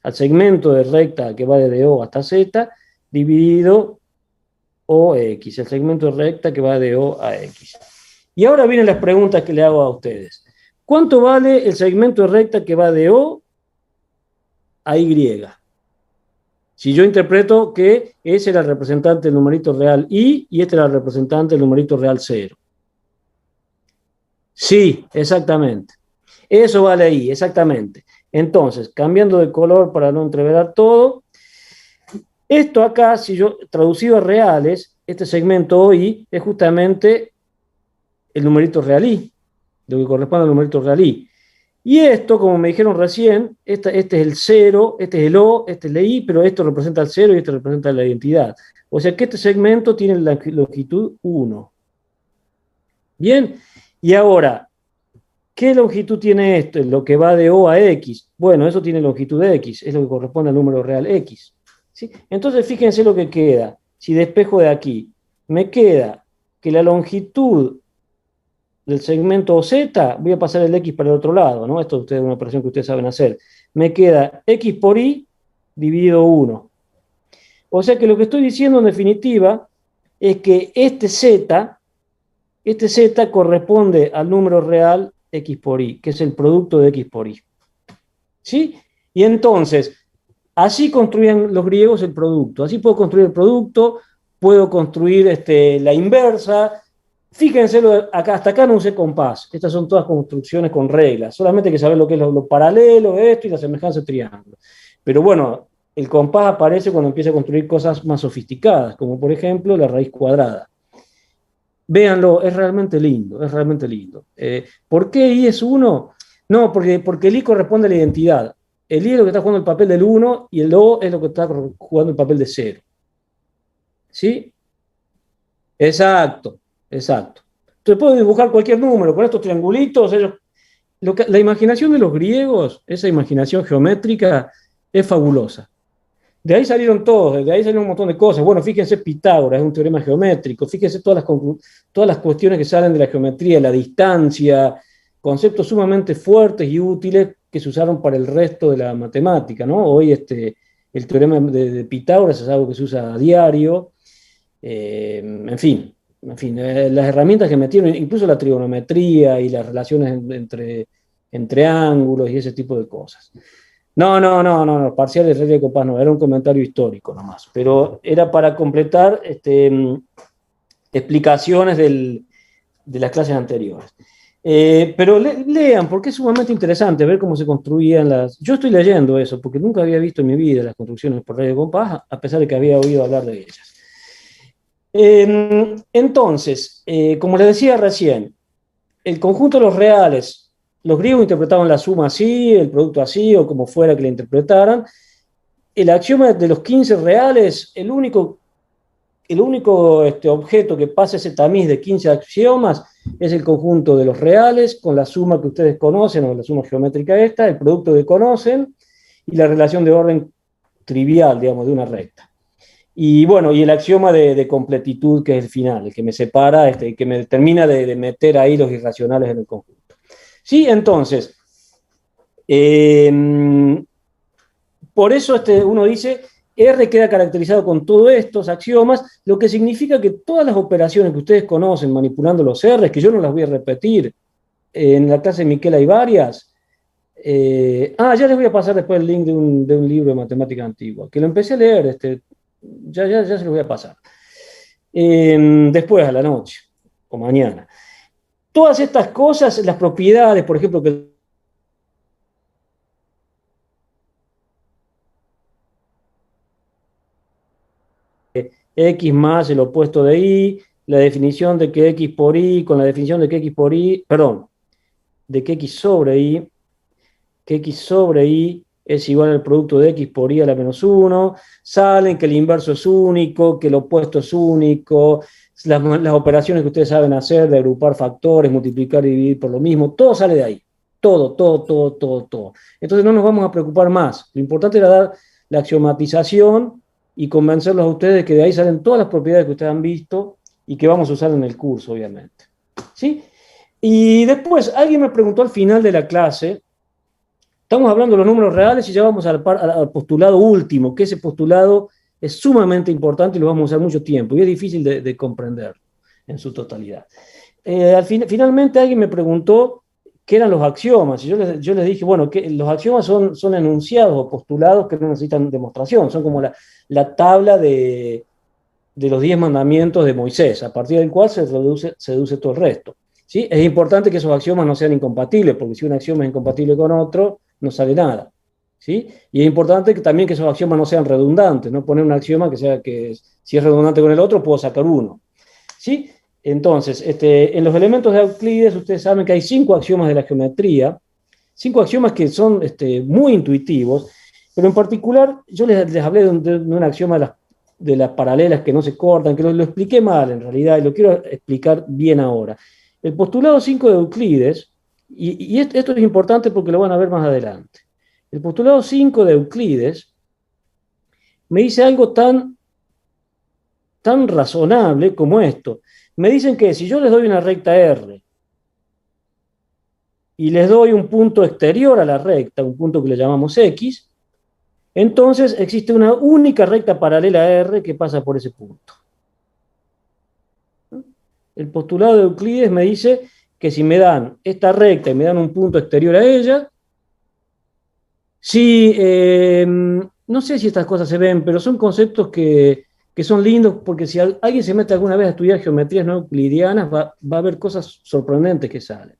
al segmento de recta que va desde O hasta Z, dividido OX, el segmento de recta que va de O a X. Y ahora vienen las preguntas que le hago a ustedes. ¿Cuánto vale el segmento de recta que va de O a Y? Si yo interpreto que ese era el representante del numerito real I y este era el representante del numerito real 0. Sí, exactamente. Eso vale ahí, exactamente. Entonces, cambiando de color para no entreverar todo, esto acá, si yo traducido a reales, este segmento OI es justamente el numerito real I, lo que corresponde al numerito real I. Y esto, como me dijeron recién, este es el 0, este es el O, este es el I, pero esto representa el 0 y este representa la identidad. O sea que este segmento tiene la longitud 1. Bien, y ahora, ¿Qué longitud tiene esto? Lo que va de O a X. Bueno, eso tiene longitud de X, es lo que corresponde al número real X. ¿Sí? Entonces, fíjense lo que queda. Si despejo de aquí, me queda que la longitud del segmento Z, voy a pasar el X para el otro lado, ¿no? Esto es una operación que ustedes saben hacer. Me queda X por Y dividido 1. O sea que lo que estoy diciendo en definitiva es que este Z corresponde al número real X por Y, que es el producto de X por Y. ¿Sí? Y entonces, así construían los griegos el producto. Así puedo construir el producto, puedo construir la inversa. Fíjense, acá, hasta acá no usé compás. Estas son todas construcciones con reglas. Solamente hay que saber lo que es lo paralelo, esto y la semejanza de triángulo. Pero bueno, el compás aparece cuando empieza a construir cosas más sofisticadas, como por ejemplo la raíz cuadrada. Véanlo, es realmente lindo, es realmente lindo. ¿Por qué I es 1? No, porque el I corresponde a la identidad. El I es lo que está jugando el papel del 1 y el O es lo que está jugando el papel de 0. ¿Sí? Exacto, exacto. Entonces puedo dibujar cualquier número con estos triangulitos. La imaginación de los griegos, esa imaginación geométrica, es fabulosa. De ahí salieron todos, de ahí salieron un montón de cosas. Bueno, fíjense Pitágoras, es un teorema geométrico. Fíjense todas las cuestiones que salen de la geometría, la distancia, conceptos sumamente fuertes y útiles que se usaron para el resto de la matemática, ¿no? Hoy el teorema de Pitágoras es algo que se usa a diario. En fin, las herramientas que metieron, incluso la trigonometría y las relaciones entre ángulos y ese tipo de cosas. No, parciales, regla de compás no, era un comentario histórico nomás, pero era para completar explicaciones de las clases anteriores. Pero lean, porque es sumamente interesante ver cómo se construían las... Yo estoy leyendo eso, porque nunca había visto en mi vida las construcciones por regla de compás, a pesar de que había oído hablar de ellas. Entonces, como les decía recién, el conjunto de los reales... Los griegos interpretaban la suma así, el producto así, o como fuera que la interpretaran. El axioma de los 15 reales, el único objeto que pasa ese tamiz de 15 axiomas es el conjunto de los reales, con la suma que ustedes conocen, o la suma geométrica esta, el producto que conocen, y la relación de orden trivial, digamos, de una recta. Y bueno, y el axioma de completitud, que es el final, el que me separa, que me termina de meter ahí los irracionales en el conjunto. Sí, entonces, por eso uno dice, R queda caracterizado con todos estos axiomas, lo que significa que todas las operaciones que ustedes conocen manipulando los R, que yo no las voy a repetir, en la clase de Miquel hay varias. Ya les voy a pasar después el link de un libro de matemática antigua, que lo empecé a leer, ya se los voy a pasar. Después a la noche, o mañana. Todas estas cosas, las propiedades, por ejemplo, que X más el opuesto de Y, la definición de que X por Y, con la definición de que X por Y, perdón, de que X sobre Y es igual al producto de X por Y a la menos 1, salen que el inverso es único, que el opuesto es único, las operaciones que ustedes saben hacer de agrupar factores, multiplicar y dividir por lo mismo, todo sale de ahí. Todo. Entonces no nos vamos a preocupar más. Lo importante era dar la axiomatización y convencerlos a ustedes de que de ahí salen todas las propiedades que ustedes han visto y que vamos a usar en el curso, obviamente. ¿Sí? Y después, alguien me preguntó al final de la clase, estamos hablando de los números reales y ya vamos al postulado último, que ese postulado es sumamente importante y lo vamos a usar mucho tiempo y es difícil de comprender en su totalidad. Finalmente alguien me preguntó qué eran los axiomas y yo les dije, bueno, que los axiomas son enunciados o postulados que no necesitan demostración, son como la tabla de los 10 mandamientos de Moisés, a partir del cual se deduce todo el resto. ¿Sí? Es importante que esos axiomas no sean incompatibles, porque si un axioma es incompatible con otro, no sale nada. ¿Sí? Y es importante también que esos axiomas no sean redundantes, no poner un axioma que si es redundante con el otro, puedo sacar uno. ¿Sí? Entonces, en los elementos de Euclides, ustedes saben que hay 5 axiomas de la geometría, 5 axiomas que son muy intuitivos, pero en particular yo les hablé de un axioma de las paralelas que no se cortan, que lo expliqué mal en realidad, y lo quiero explicar bien ahora. El postulado 5 de Euclides Y esto es importante porque lo van a ver más adelante. El postulado 5 de Euclides me dice algo tan razonable como esto. Me dicen que si yo les doy una recta R y les doy un punto exterior a la recta, un punto que le llamamos X, entonces existe una única recta paralela a R que pasa por ese punto. El postulado de Euclides me dice que si me dan esta recta y me dan un punto exterior a ella, si, no sé si estas cosas se ven, pero son conceptos que son lindos, porque si alguien se mete alguna vez a estudiar geometrías no euclidianas, va a ver cosas sorprendentes que salen.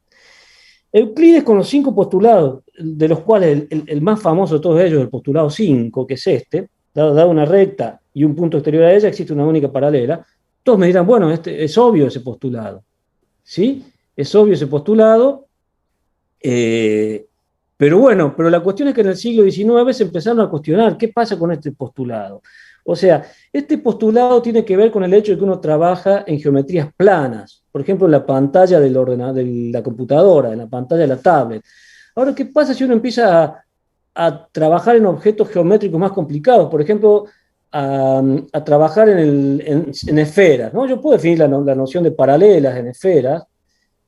Euclides, con los 5 postulados, de los cuales el más famoso de todos ellos, el postulado 5, que es este, dado una recta y un punto exterior a ella, existe una única paralela. Todos me dirán, bueno, es obvio ese postulado, ¿sí? Es obvio ese postulado, pero la cuestión es que en el siglo XIX se empezaron a cuestionar qué pasa con este postulado. O sea, este postulado tiene que ver con el hecho de que uno trabaja en geometrías planas, por ejemplo, en la pantalla de la computadora, en la pantalla de la tablet. Ahora, ¿qué pasa si uno empieza a trabajar en objetos geométricos más complicados? Por ejemplo, a trabajar en esferas, ¿no? Yo puedo definir la noción de paralelas en esferas.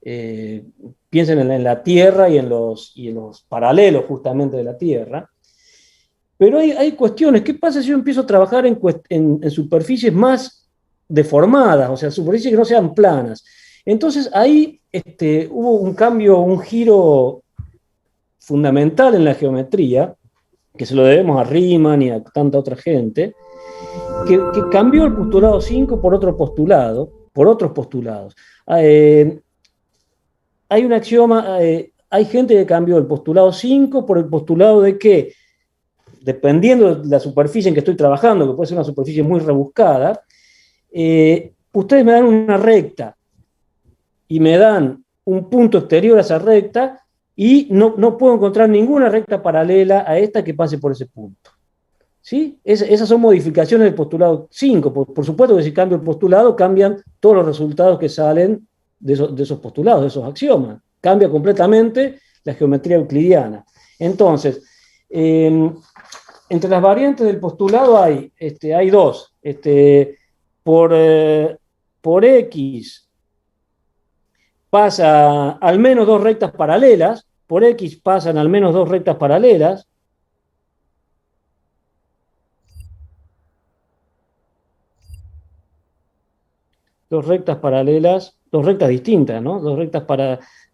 Piensen en la Tierra y en los paralelos justamente de la Tierra. Pero hay cuestiones. ¿Qué pasa si yo empiezo a trabajar en superficies más deformadas, o sea, superficies que no sean planas? Entonces ahí hubo un cambio, un giro fundamental en la geometría, que se lo debemos a Riemann y a tanta otra gente, que cambió el postulado 5 por otros postulados. Hay un axioma, hay gente que cambió el postulado 5 por el postulado de que, dependiendo de la superficie en que estoy trabajando, que puede ser una superficie muy rebuscada, ustedes me dan una recta y me dan un punto exterior a esa recta y no puedo encontrar ninguna recta paralela a esta que pase por ese punto. ¿Sí? Esas son modificaciones del postulado 5. Por supuesto que si cambio el postulado, cambian todos los resultados que salen de esos postulados, de esos axiomas. Cambia completamente la geometría euclidiana. Entonces, entre las variantes del postulado hay dos. Por X pasa al menos 2 rectas paralelas, por X pasan al menos 2 rectas paralelas, dos rectas distintas, ¿no? Dos rectas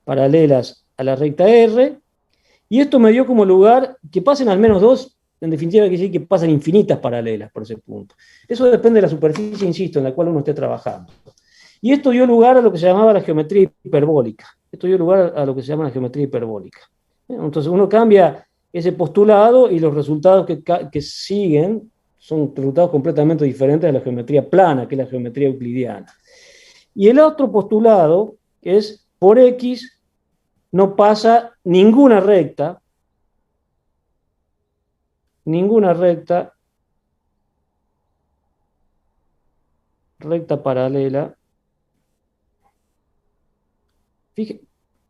paralelas a la recta R, y esto me dio como lugar que pasen al menos 2, en definitiva quiere decir que pasan infinitas paralelas por ese punto. Eso depende de la superficie, insisto, en la cual uno esté trabajando. Y esto dio lugar a lo que se llamaba la geometría hiperbólica. Entonces uno cambia ese postulado y los resultados que siguen son resultados completamente diferentes de la geometría plana, que es la geometría euclidiana. Y el otro postulado es, por X no pasa ninguna recta paralela.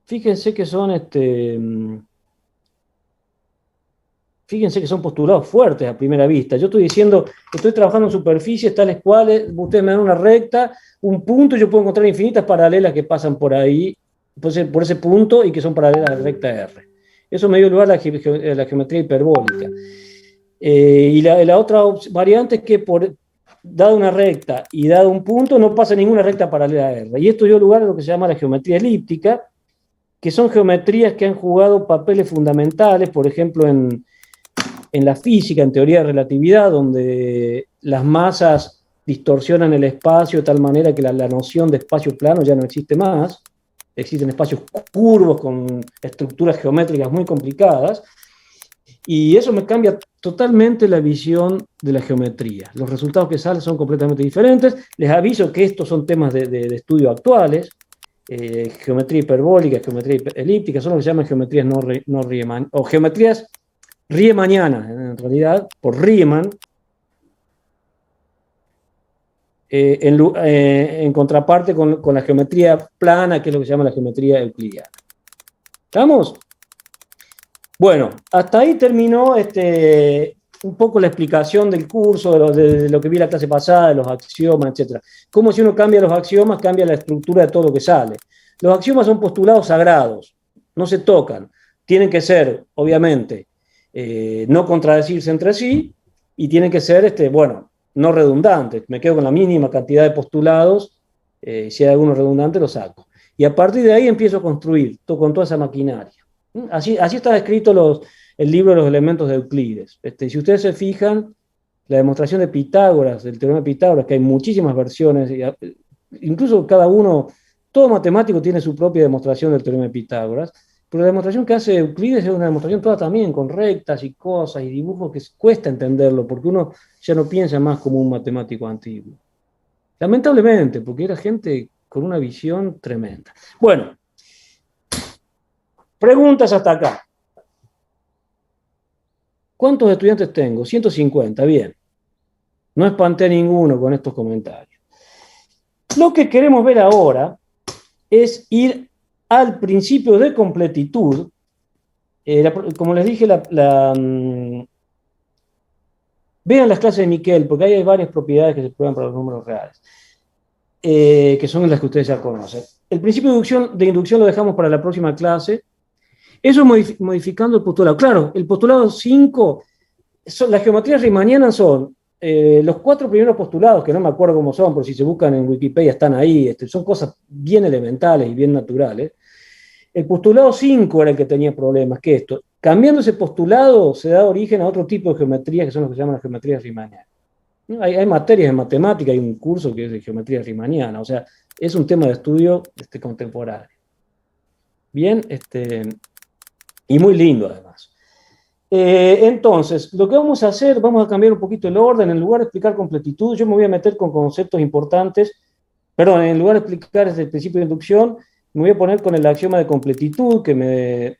Fíjense que son Fíjense que son postulados fuertes a primera vista. Yo estoy diciendo que estoy trabajando en superficies tales cuales ustedes me dan una recta, un punto, y yo puedo encontrar infinitas paralelas que pasan por ahí, por ese punto, y que son paralelas a la recta R. Eso me dio lugar a la geometría hiperbólica. Y la otra variante es que dado una recta y dado un punto, no pasa ninguna recta paralela a R. Y esto dio lugar a lo que se llama la geometría elíptica, que son geometrías que han jugado papeles fundamentales, por ejemplo, en la física, en teoría de relatividad, donde las masas distorsionan el espacio de tal manera que la noción de espacio plano ya no existe más. Existen espacios curvos con estructuras geométricas muy complicadas, y eso me cambia totalmente la visión de la geometría. Los resultados que salen son completamente diferentes. Les aviso que estos son temas de estudio actuales. Geometría hiperbólica, geometría elíptica, son lo que se llaman geometrías no Riemann, o geometrías riemannianas, en realidad, por Riemann, en contraparte con la geometría plana, que es lo que se llama la geometría euclidiana. ¿Estamos? Bueno, hasta ahí terminó un poco la explicación del curso, de lo que vi la clase pasada, de los axiomas, etc. Cómo si uno cambia los axiomas, cambia la estructura de todo lo que sale. Los axiomas son postulados sagrados, no se tocan. Tienen que ser, obviamente, no contradecirse entre sí y tienen que ser, bueno, no redundantes. Me quedo con la mínima cantidad de postulados, si hay alguno redundante lo saco. Y a partir de ahí empiezo a construir con toda esa maquinaria. Así está escrito el libro de los elementos de Euclides. Si ustedes se fijan, la demostración de Pitágoras, del teorema de Pitágoras, que hay muchísimas versiones, incluso cada uno, todo matemático tiene su propia demostración del teorema de Pitágoras, pero la demostración que hace Euclides es una demostración toda también con rectas y cosas y dibujos que cuesta entenderlo, porque uno ya no piensa más como un matemático antiguo. Lamentablemente, porque era gente con una visión tremenda. Bueno, preguntas hasta acá. ¿Cuántos estudiantes tengo? 150, bien. No espanté a ninguno con estos comentarios. Lo que queremos ver ahora es ir al principio de completitud. Como les dije, vean las clases de Miquel, porque ahí hay varias propiedades que se prueban para los números reales, que son las que ustedes ya conocen. El principio de inducción lo dejamos para la próxima clase. Eso modificando el postulado. Claro, el postulado 5, las geometrías riemannianas son los 4 primeros postulados, que no me acuerdo cómo son, pero si se buscan en Wikipedia están ahí, son cosas bien elementales y bien naturales. El postulado 5 era el que tenía problemas, que esto, cambiando ese postulado se da origen a otro tipo de geometrías que son los que se llaman las geometrías riemannianas. Hay materias en matemática, hay un curso que es de geometría riemanniana, o sea, es un tema de estudio contemporáneo. Bien, y muy lindo además. Entonces, lo que vamos a hacer, vamos a cambiar un poquito el orden. En lugar de explicar completitud, yo me voy a meter con conceptos importantes. Perdón, en lugar de explicar desde el principio de inducción, me voy a poner con el axioma de completitud, que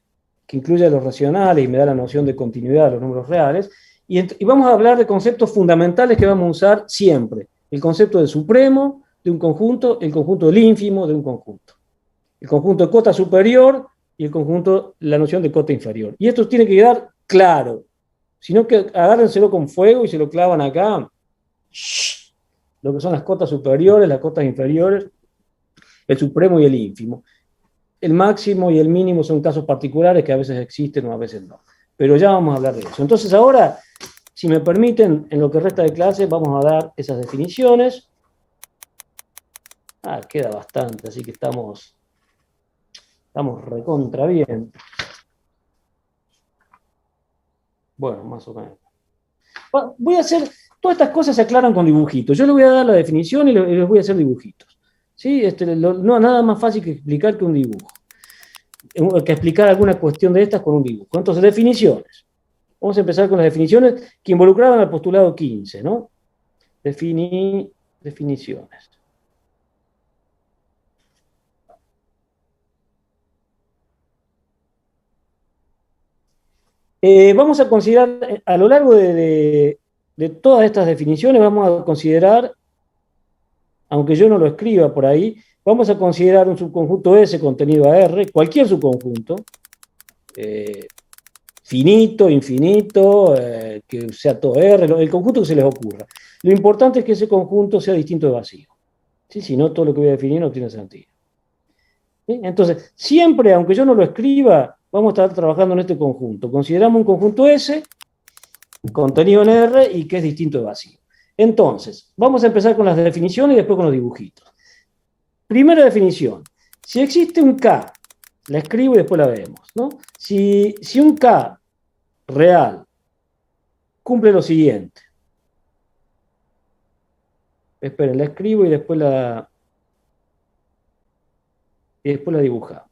incluye los racionales y me da la noción de continuidad de los números reales. Y vamos a hablar de conceptos fundamentales que vamos a usar siempre. El concepto del supremo de un conjunto, el conjunto del ínfimo de un conjunto. El conjunto de cota superior y el conjunto, la noción de cota inferior. Y esto tiene que quedar claro. Si no, que agárrenselo con fuego y se lo clavan acá. Lo que son las cotas superiores, las cotas inferiores, el supremo y el ínfimo. El máximo y el mínimo son casos particulares que a veces existen o a veces no. Pero ya vamos a hablar de eso. Entonces ahora, si me permiten, en lo que resta de clase, vamos a dar esas definiciones. Queda bastante, así que estamos recontra bien. Bueno, más o menos. Voy a hacer, todas estas cosas se aclaran con dibujitos. Yo les voy a dar la definición y les voy a hacer dibujitos. ¿Sí? No nada más fácil que explicar que un dibujo. Que explicar alguna cuestión de estas con un dibujo. Entonces, definiciones. Vamos a empezar con las definiciones que involucraban al postulado 15, ¿no? Definiciones. Vamos a considerar, a lo largo de todas estas definiciones, vamos a considerar, aunque yo no lo escriba por ahí, vamos a considerar un subconjunto S contenido a R, cualquier subconjunto, finito, infinito, que sea todo R, el conjunto que se les ocurra. Lo importante es que ese conjunto sea distinto de vacío. ¿Sí? Si no, todo lo que voy a definir no tiene sentido. ¿Sí? Entonces, siempre, aunque yo no lo escriba, vamos a estar trabajando en este conjunto. Consideramos un conjunto S, contenido en R y que es distinto de vacío. Entonces, vamos a empezar con las definiciones y después con los dibujitos. Primera definición. Si existe un K, la escribo y después la vemos, ¿no? Si un K real cumple lo siguiente. Esperen, la escribo y después la dibujamos.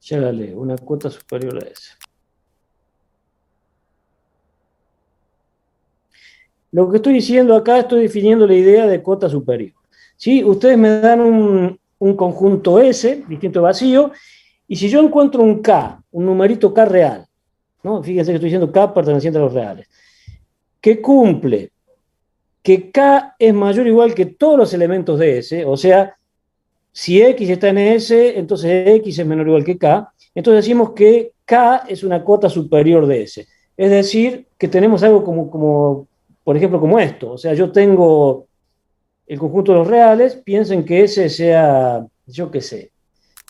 Ya la leo, una cuota superior a esa. Lo que estoy diciendo acá, estoy definiendo la idea de cota superior. ¿sí? Ustedes me dan un conjunto S, distinto de vacío, y si yo encuentro un K, un numerito K real, ¿no? Fíjense que estoy diciendo K perteneciente a los reales, que cumple que K es mayor o igual que todos los elementos de S, o sea, si X está en S, entonces X es menor o igual que K, entonces decimos que K es una cota superior de S. Es decir, que tenemos algo por ejemplo, como esto, o sea, yo tengo el conjunto de los reales, piensen que ese sea, yo qué sé,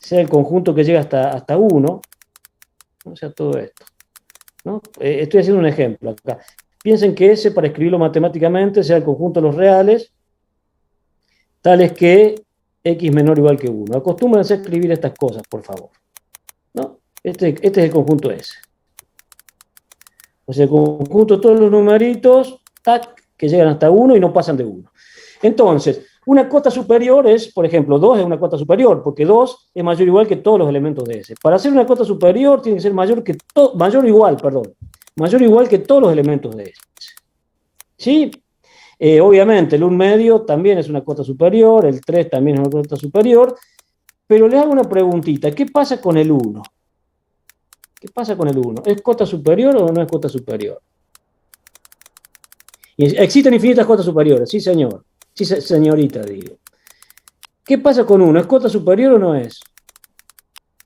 sea el conjunto que llega hasta 1, o sea, todo esto, ¿no? Estoy haciendo un ejemplo acá. Piensen que ese, para escribirlo matemáticamente, sea el conjunto de los reales, tales que x menor o igual que 1. Acostúmbrense a escribir estas cosas, por favor, ¿no? Este es el conjunto S. O sea, el conjunto de todos los numeritos, tac, que llegan hasta 1 y no pasan de 1. Entonces, una cota superior es, por ejemplo, 2 es una cota superior, porque 2 es mayor o igual que todos los elementos de S. Para hacer una cota superior tiene que ser mayor o igual que todos los elementos de S. ¿Sí? Obviamente, el 1 medio también es una cota superior, el 3 también es una cota superior, pero les hago una preguntita, ¿qué pasa con el 1? ¿Qué pasa con el 1? ¿Es cota superior o no es cota superior? Y existen infinitas cotas superiores, sí señor, sí señorita digo. ¿Qué pasa con 1? ¿Es cota superior o no es?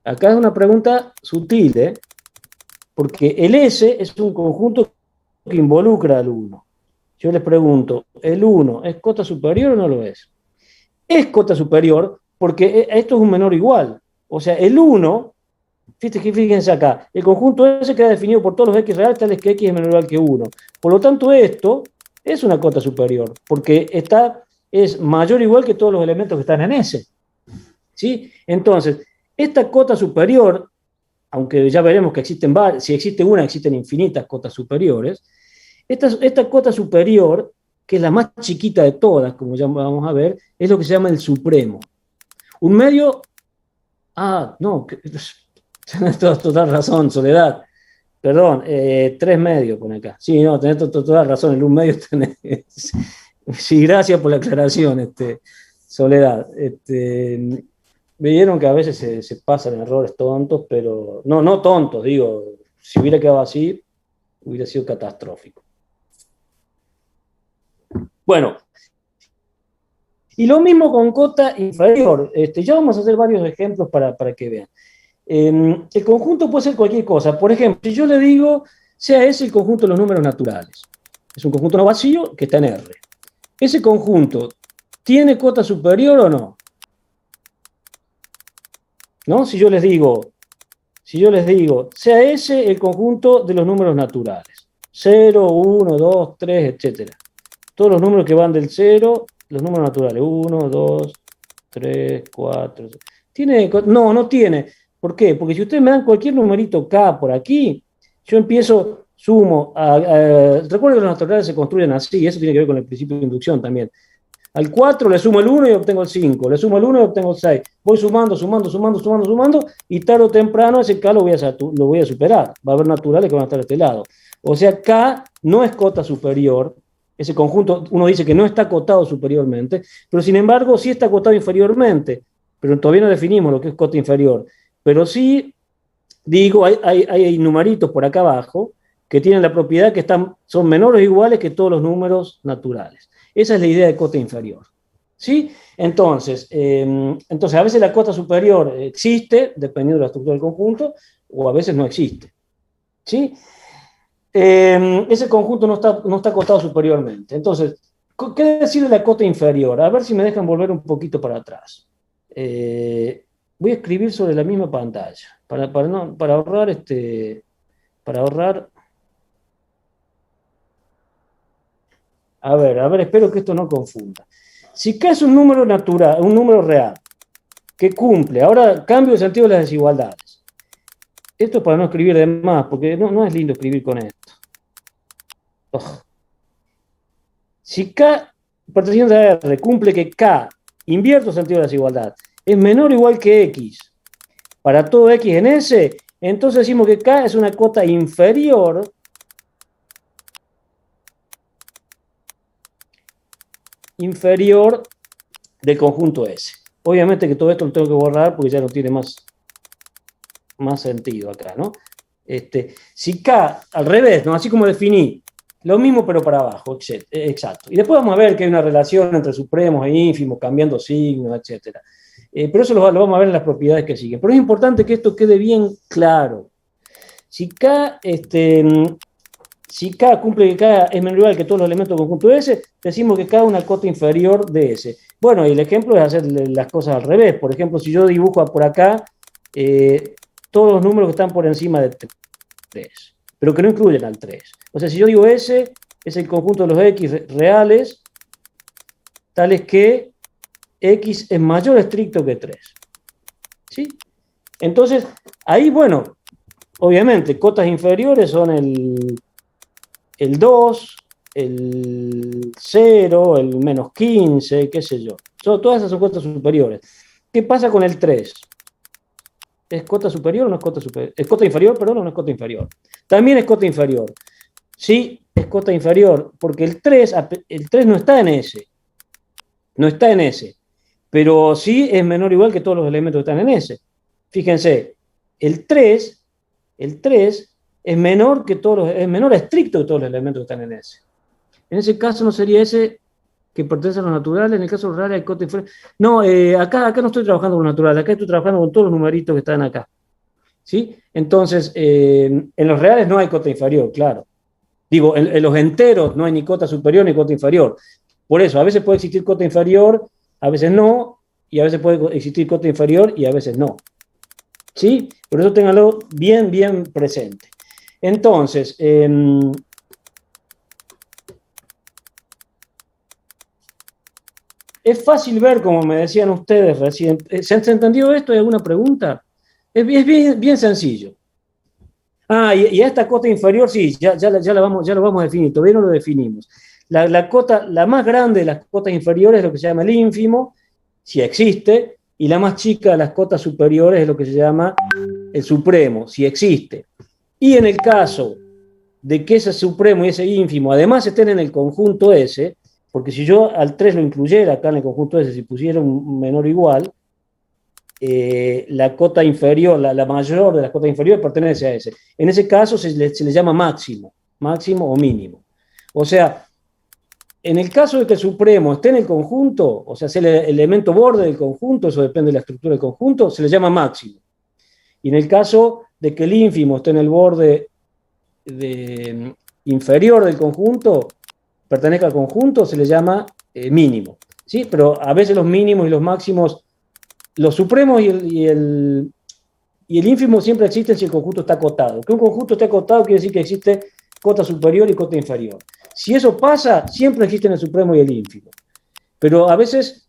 Acá es una pregunta sutil, ¿eh? Porque el S es un conjunto que involucra al 1. Yo les pregunto, ¿el 1 es cota superior o no lo es? Es cota superior porque esto es un menor igual. O sea, el 1, fíjense acá, el conjunto S queda definido por todos los X reales tales que X es menor o igual que 1. Por lo tanto, esto es una cota superior, porque es mayor o igual que todos los elementos que están en S. ¿Sí? Entonces, esta cota superior, aunque ya veremos que existen varias, si existe una, existen infinitas cotas superiores, esta cota superior, que es la más chiquita de todas, como ya vamos a ver, es lo que se llama el supremo. Un medio, no, tenés toda razón, Soledad, perdón, 3 medios pone acá. Sí, no, tenés toda razón, el 1 medio tenés. Sí, gracias por la aclaración, Soledad. Vieron que a veces se pasan errores tontos, pero no tontos, digo, si hubiera quedado así, hubiera sido catastrófico. Bueno, y lo mismo con cota inferior. Ya vamos a hacer varios ejemplos para que vean. El conjunto puede ser cualquier cosa. Por ejemplo, si yo le digo, sea ese el conjunto de los números naturales. Es un conjunto no vacío que está en R. ¿Ese conjunto tiene cota superior o no? ¿No? Si yo les digo, sea ese el conjunto de los números naturales. 0, 1, 2, 3, etcétera. Todos los números que van del 0, los números naturales, 1, 2, 3, 4. No tiene. ¿Por qué? Porque si ustedes me dan cualquier numerito K por aquí, yo empiezo, sumo. Recuerden que los naturales se construyen así, eso tiene que ver con el principio de inducción también. Al 4 le sumo el 1 y obtengo el 5, le sumo el 1 y obtengo el 6. Voy sumando, y tarde o temprano ese K lo voy a superar. Va a haber naturales que van a estar de este lado. O sea, K no es cota superior. Ese conjunto, uno dice que no está acotado superiormente, pero sin embargo sí está acotado inferiormente, pero todavía no definimos lo que es cota inferior. Pero sí, digo, hay numeritos por acá abajo que tienen la propiedad que son menores o iguales que todos los números naturales. Esa es la idea de cota inferior. ¿Sí? Entonces, a veces la cota superior existe, dependiendo de la estructura del conjunto, o a veces no existe. ¿Sí? Ese conjunto no está acotado superiormente. Entonces, ¿qué decir de la cota inferior? A ver si me dejan volver un poquito para atrás. Voy a escribir sobre la misma pantalla, para ahorrar. A ver, espero que esto no confunda. Si K es un número natural, un número real, que cumple, ahora cambio el sentido de las desigualdades. Esto es para no escribir de más, porque no es lindo escribir con esto. Si K perteneciente a R cumple que K, invierto el sentido de la desigualdad, es menor o igual que X para todo X en S, entonces decimos que K es una cota inferior del conjunto S. Obviamente que todo esto lo tengo que borrar porque ya no tiene más sentido acá, ¿no? Si K, al revés, ¿no? Así como definí, lo mismo pero para abajo, exacto. Y después vamos a ver que hay una relación entre supremos e ínfimos, cambiando signos, etc. Pero eso lo vamos a ver en las propiedades que siguen. Pero es importante que esto quede bien claro. Si K, cumple que K es menor o igual que todos los elementos del conjunto S, decimos que K es una cota inferior de S. Bueno, y el ejemplo es hacer las cosas al revés. Por ejemplo, si yo dibujo por acá todos los números que están por encima de 3, pero que no incluyen al 3. O sea, si yo digo S, es el conjunto de los X reales, tales que X es mayor o estricto que 3. ¿Sí? Entonces, ahí, bueno, obviamente, cotas inferiores son el 2, el 0, el menos 15, qué sé yo. Todas esas son cotas superiores. ¿Qué pasa con el 3? ¿Es cota superior o no es cota superior? ¿Es cota inferior, perdón, o no es cota inferior? También es cota inferior. Sí, es cota inferior, porque el 3 no está en S. No está en S. Pero sí es menor o igual que todos los elementos que están en S. Fíjense, el 3 es menor es menor a estricto que todos los elementos que están en S. En ese caso no sería S que pertenece a los naturales, en el caso real hay cota inferior. No, acá no estoy trabajando con naturales, acá estoy trabajando con todos los numeritos que están acá. ¿Sí? Entonces, en los reales no hay cota inferior, claro. Digo, en los enteros no hay ni cota superior ni cota inferior. Por eso, a veces puede existir cota inferior, a veces no, y a veces puede existir cota inferior y a veces no. ¿Sí? Por eso ténganlo bien, bien presente. Entonces, es fácil ver, como me decían ustedes recién. ¿Se entendió esto? ¿Hay alguna pregunta? Es bien, bien sencillo. Y a esta cota inferior, sí, ya lo vamos a definir, todavía no lo definimos. La más grande de las cotas inferiores es lo que se llama el ínfimo, si existe, y la más chica de las cotas superiores es lo que se llama el supremo, si existe. Y en el caso de que ese supremo y ese ínfimo además estén en el conjunto S, porque si yo al 3 lo incluyera acá en el conjunto S, si pusiera un menor o igual, la cota inferior, la mayor de las cotas inferiores pertenece a S. En ese caso se le llama máximo o mínimo. O sea, en el caso de que el supremo esté en el conjunto, o sea, sea el elemento borde del conjunto, eso depende de la estructura del conjunto, se le llama máximo. Y en el caso de que el ínfimo esté en el borde inferior del conjunto, pertenezca al conjunto, se le llama mínimo. ¿Sí? Pero a veces los mínimos y los máximos, los supremos y el ínfimo siempre existen si el conjunto está acotado. Que un conjunto esté acotado quiere decir que existe cota superior y cota inferior. Si eso pasa, siempre existen el supremo y el ínfimo. Pero a veces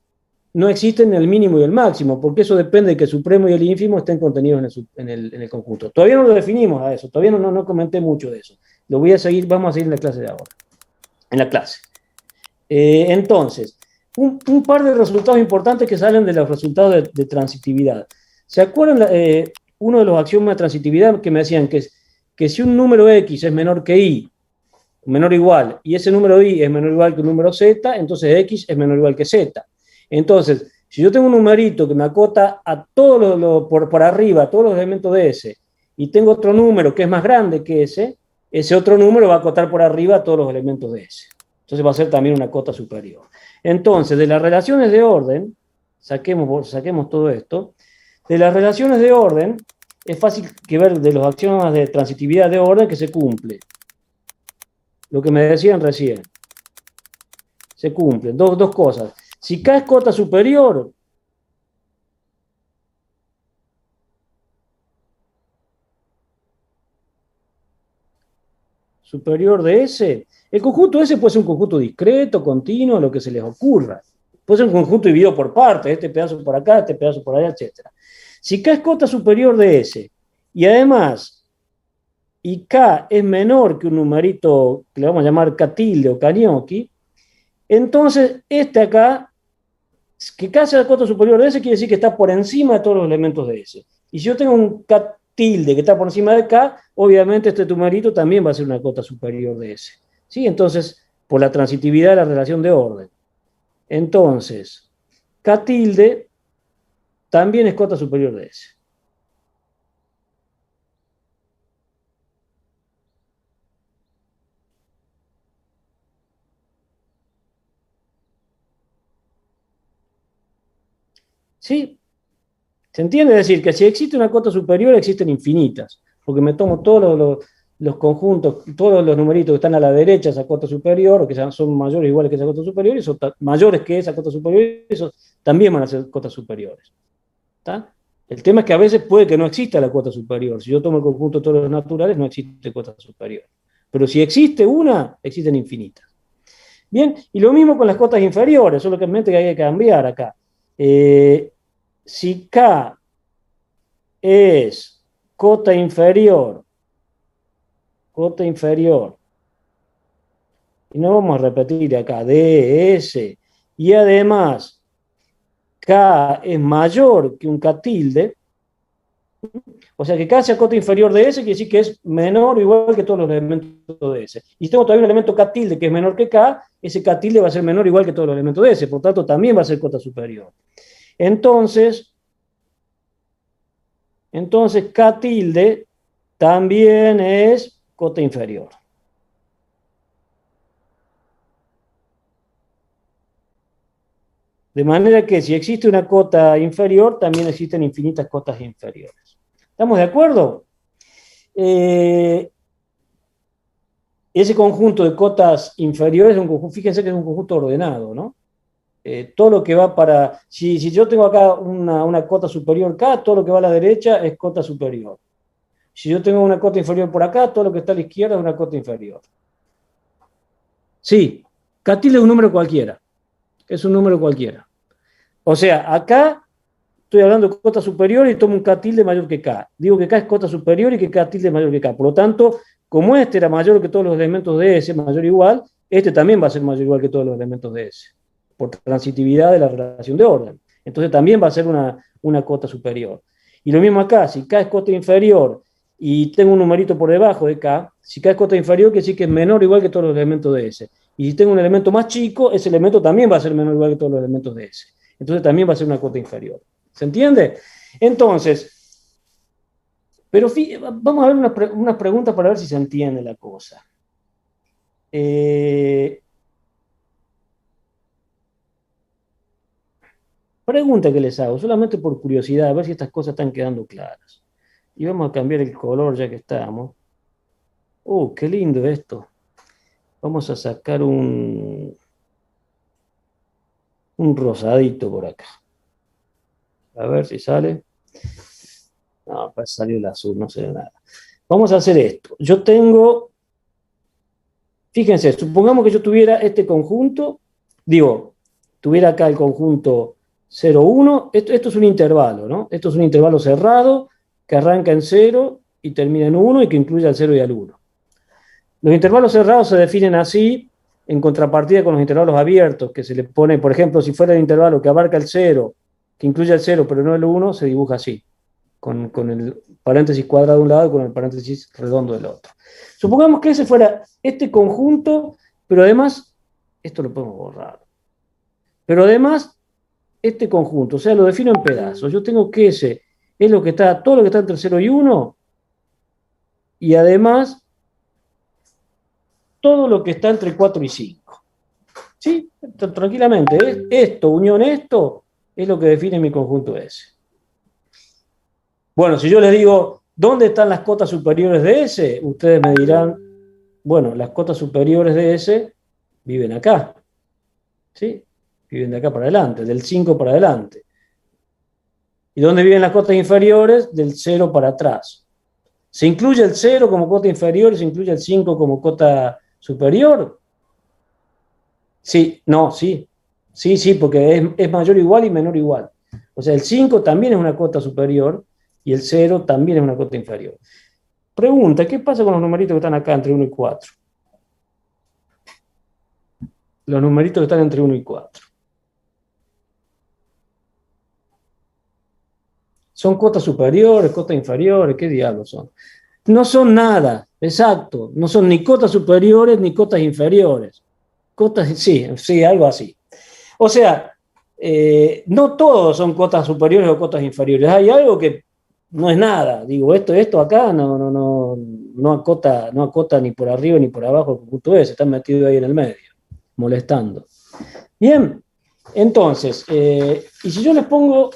no existen el mínimo y el máximo, porque eso depende de que el supremo y el ínfimo estén contenidos en el conjunto. Todavía no lo definimos a eso, todavía no comenté mucho de eso. Vamos a seguir en la clase de ahora. En la clase. Entonces, un par de resultados importantes que salen de los resultados de transitividad. ¿Se acuerdan uno de los axiomas de transitividad que me decían que si un número X es menor que Y, menor o igual, y ese número Y es menor o igual que un número Z, entonces X es menor o igual que Z. Entonces, si yo tengo un numerito que me acota a todos por arriba, a todos los elementos de S, y tengo otro número que es más grande que ese otro número va a acotar por arriba a todos los elementos de S. Entonces va a ser también una cota superior. Entonces, de las relaciones de orden, saquemos todo esto, de las relaciones de orden, es fácil que ver de los axiomas de transitividad de orden que se cumple. Lo que me decían recién. Se cumplen. Dos cosas. Si K es cota superior, de S, el conjunto S puede ser un conjunto discreto, continuo, lo que se les ocurra. Puede ser un conjunto dividido por partes, este pedazo por acá, este pedazo por allá, etc. Si K es cota superior de S, y además, y K es menor que un numerito que le vamos a llamar K tilde o K gnocchi, entonces este acá, que K sea cota superior de S, quiere decir que está por encima de todos los elementos de S. Y si yo tengo un K tilde que está por encima de K, obviamente este numerito también va a ser una cota superior de S. ¿Sí? Entonces, por la transitividad de la relación de orden. Entonces, K tilde también es cota superior de S. ¿Sí? ¿Se entiende? Es decir, que si existe una cota superior, existen infinitas, porque me tomo todos los conjuntos, todos los numeritos que están a la derecha de esa cota superior, o que son mayores o iguales que esa cota superior, y son mayores que esa cota superior, esos también van a ser cotas superiores. ¿Está? El tema es que a veces puede que no exista la cota superior. Si yo tomo el conjunto de todos los naturales, no existe cota superior. Pero si existe una, existen infinitas. Bien, y lo mismo con las cotas inferiores, solo que hay que cambiar acá. Si K es cota inferior, y no vamos a repetir acá, DS, y además K es mayor que un K tilde, o sea que K sea cota inferior de S, quiere decir que es menor o igual que todos los elementos de S. Y si tengo todavía un elemento K tilde que es menor que K, ese K tilde va a ser menor o igual que todos los elementos de S, por tanto también va a ser cota superior. Entonces K tilde también es cota inferior. De manera que si existe una cota inferior, también existen infinitas cotas inferiores. ¿Estamos de acuerdo? Ese conjunto de cotas inferiores, fíjense que es un conjunto ordenado, ¿no? Todo lo que va para... Si yo tengo acá una cota superior K, todo lo que va a la derecha es cota superior. Si yo tengo una cota inferior por acá, todo lo que está a la izquierda es una cota inferior. Sí, K tilde es un número cualquiera. Es un número cualquiera. O sea, acá estoy hablando de cota superior y tomo un K tilde mayor que K. Digo que K es cota superior y que K tilde es mayor que K. Por lo tanto, como este era mayor que todos los elementos de S, mayor o igual, este también va a ser mayor o igual que todos los elementos de S, por transitividad de la relación de orden. Entonces también va a ser una cota superior. Y lo mismo acá, si K es cota inferior y tengo un numerito por debajo de K, si K es cota inferior, quiere decir que es menor o igual que todos los elementos de S. Y si tengo un elemento más chico, ese elemento también va a ser menor o igual que todos los elementos de S. Entonces también va a ser una cota inferior. ¿Se entiende? Entonces, pero vamos a ver unas preguntas para ver si se entiende la cosa. Pregunta que les hago, solamente por curiosidad, a ver si estas cosas están quedando claras. Y vamos a cambiar el color ya que estamos. Qué lindo esto. Vamos a sacar un rosadito por acá. A ver si sale. No, pues salió el azul, no se ve nada. Vamos a hacer esto. Yo tengo, fíjense, supongamos que yo tuviera este conjunto, tuviera acá el conjunto 0, 1, esto es un intervalo, ¿no? Esto es un intervalo cerrado que arranca en 0 y termina en 1 y que incluye al 0 y al 1. Los intervalos cerrados se definen así en contrapartida con los intervalos abiertos, que se le pone, por ejemplo, si fuera el intervalo que abarca el 0, que incluye el 0 pero no el 1, se dibuja así, con el paréntesis cuadrado de un lado y con el paréntesis redondo del otro. Supongamos que ese fuera este conjunto, pero además, esto lo podemos borrar, pero además, este conjunto, o sea, lo defino en pedazos. Yo tengo que ese es todo lo que está entre 0 y 1, y además, todo lo que está entre 4 y 5. ¿Sí? Tranquilamente. Esto, unión esto, es lo que define mi conjunto S. Bueno, si yo les digo, ¿dónde están las cotas superiores de S? Ustedes me dirán, bueno, las cotas superiores de S viven acá. ¿Sí? Viven de acá para adelante, del 5 para adelante. ¿Y dónde viven las cotas inferiores? Del 0 para atrás. ¿Se incluye el 0 como cota inferior y se incluye el 5 como cota superior? Sí, no, sí. Sí, porque es mayor o igual y menor o igual. O sea, el 5 también es una cota superior y el 0 también es una cota inferior. Pregunta, ¿qué pasa con los numeritos que están acá entre 1 y 4? Los numeritos que están entre 1 y 4. ¿Son cotas superiores, cotas inferiores? ¿Qué diablos son? No son nada, exacto. No son ni cotas superiores ni cotas inferiores. Cotas, sí, algo así. O sea, no todos son cotas superiores o cotas inferiores. Hay algo que no es nada. Digo, esto acá no acota ni por arriba ni por abajo el conjunto S, están metidos ahí en el medio, molestando. Bien, entonces, y si yo les pongo,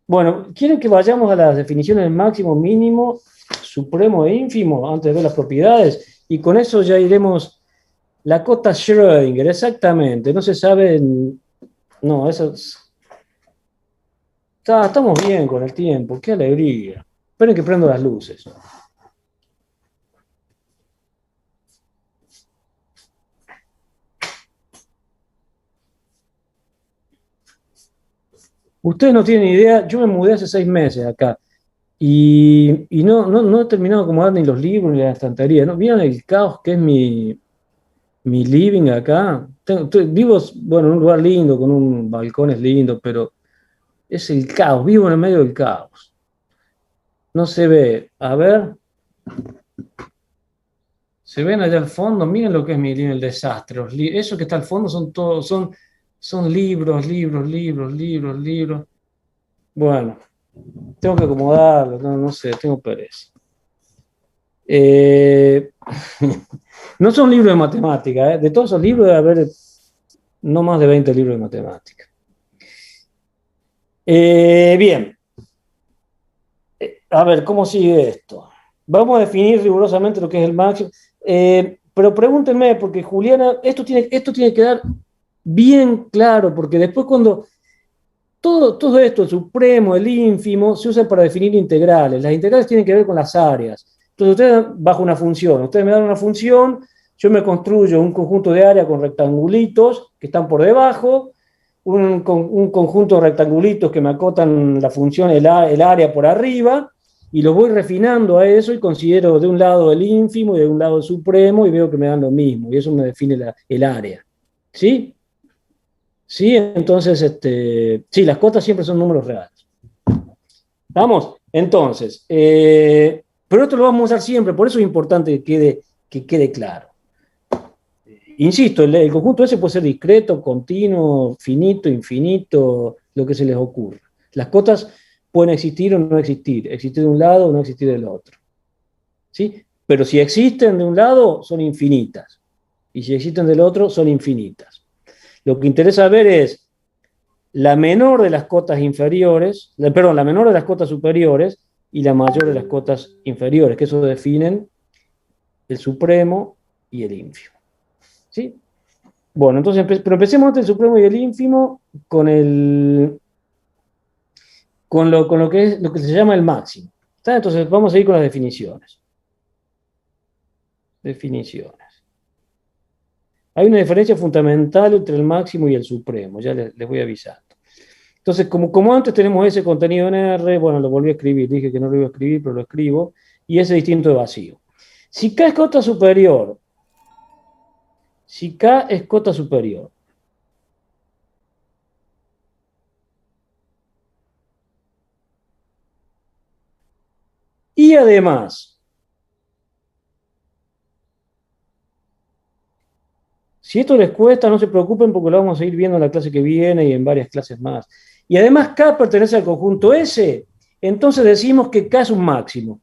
bueno, ¿quieren que vayamos a las definiciones del máximo, mínimo, supremo e ínfimo antes de ver las propiedades? Y con eso ya iremos, la cota Schrödinger, exactamente, no se sabe, no, eso es, estamos bien con el tiempo, qué alegría. Esperen que prendo las luces. Ustedes no tienen idea, yo me mudé hace 6 meses acá y no he terminado de acomodar ni los libros ni la estantería. ¿No? ¿Vieron el caos que es mi living acá? Vivo, bueno, en un lugar lindo, con un balcón es lindo, pero es el caos, vivo en el medio del caos. No se ve, a ver, se ven allá al fondo, miren lo que es mi living, el desastre. Eso que está al fondo son todos, son libros. Bueno, tengo que acomodarlo, no sé, tengo pereza. No son libros de matemática, ¿eh? De todos esos libros debe haber no más de 20 libros de matemática. Bien. A ver, ¿cómo sigue esto? Vamos a definir rigurosamente lo que es el máximo. Pero pregúntenme, porque Juliana, esto tiene que quedar bien claro, porque después cuando todo esto, el supremo, el ínfimo, se usa para definir integrales. Las integrales tienen que ver con las áreas. Entonces ustedes, bajo una función, ustedes me dan una función, yo me construyo un conjunto de áreas con rectangulitos que están por debajo, un conjunto de rectangulitos que me acotan la función, el área por arriba, y lo voy refinando a eso y considero de un lado el ínfimo y de un lado el supremo y veo que me dan lo mismo, y eso me define el área. ¿Sí? Sí, entonces, sí, las cotas siempre son números reales. ¿Vamos? Entonces, pero esto lo vamos a usar siempre, por eso es importante que quede claro. Insisto, el conjunto S puede ser discreto, continuo, finito, infinito, lo que se les ocurra. Las cotas pueden existir o no existir de un lado o no existir del otro. ¿Sí? Pero si existen de un lado, son infinitas. Y si existen del otro, son infinitas. Lo que interesa ver es la menor de las cotas inferiores, perdón, la menor de las cotas superiores y la mayor de las cotas inferiores, que eso definen el supremo y el ínfimo. ¿Sí? Bueno, entonces, pero empecemos entre el supremo y el ínfimo con lo que se llama el máximo. ¿Está? Entonces vamos a ir con las definiciones. Definiciones. Hay una diferencia fundamental entre el máximo y el supremo, ya les voy avisando. Entonces, como antes tenemos ese contenido en R, bueno, lo volví a escribir, dije que no lo iba a escribir, pero lo escribo, y ese distinto de vacío. Si K es cota superior, y además, si esto les cuesta, no se preocupen porque lo vamos a ir viendo en la clase que viene y en varias clases más. Y además K pertenece al conjunto S, entonces decimos que K es un máximo.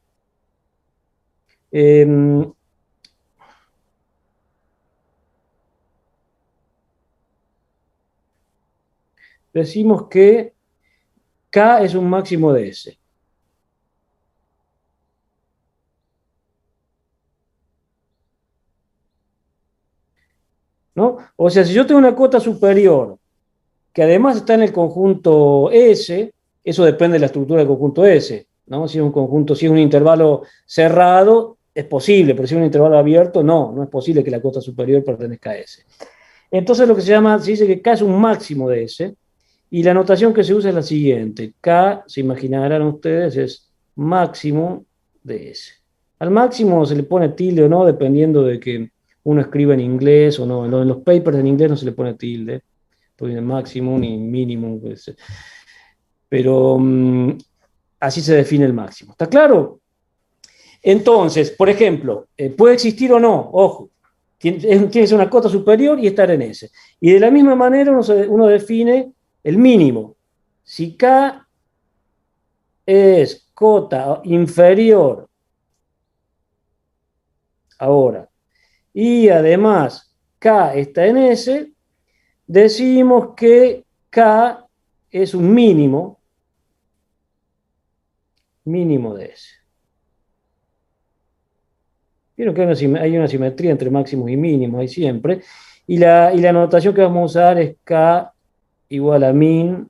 Decimos que K es un máximo de S. ¿No? O sea, si yo tengo una cota superior que además está en el conjunto S, eso depende de la estructura del conjunto S, ¿no? Si es un conjunto, si es un intervalo cerrado, es posible, pero si es un intervalo abierto, no es posible que la cota superior pertenezca a S. Entonces lo que se dice que K es un máximo de S, y la notación que se usa es la siguiente: K, se imaginarán ustedes, es máximo de S. Al máximo se le pone tilde o no, dependiendo de que uno escriba en inglés o no. En los papers en inglés no se le pone tilde, porque ni máximo ni mínimo. Pues, pero así se define el máximo. ¿Está claro? Entonces, por ejemplo, puede existir o no, ojo, tiene que ser una cota superior y estar en S. Y de la misma manera uno define el mínimo. Si K es cota inferior, ahora, y además K está en S, decimos que K es un mínimo de S. Vieron que hay una simetría entre máximos y mínimos, hay siempre. Y la notación que vamos a usar es K igual a min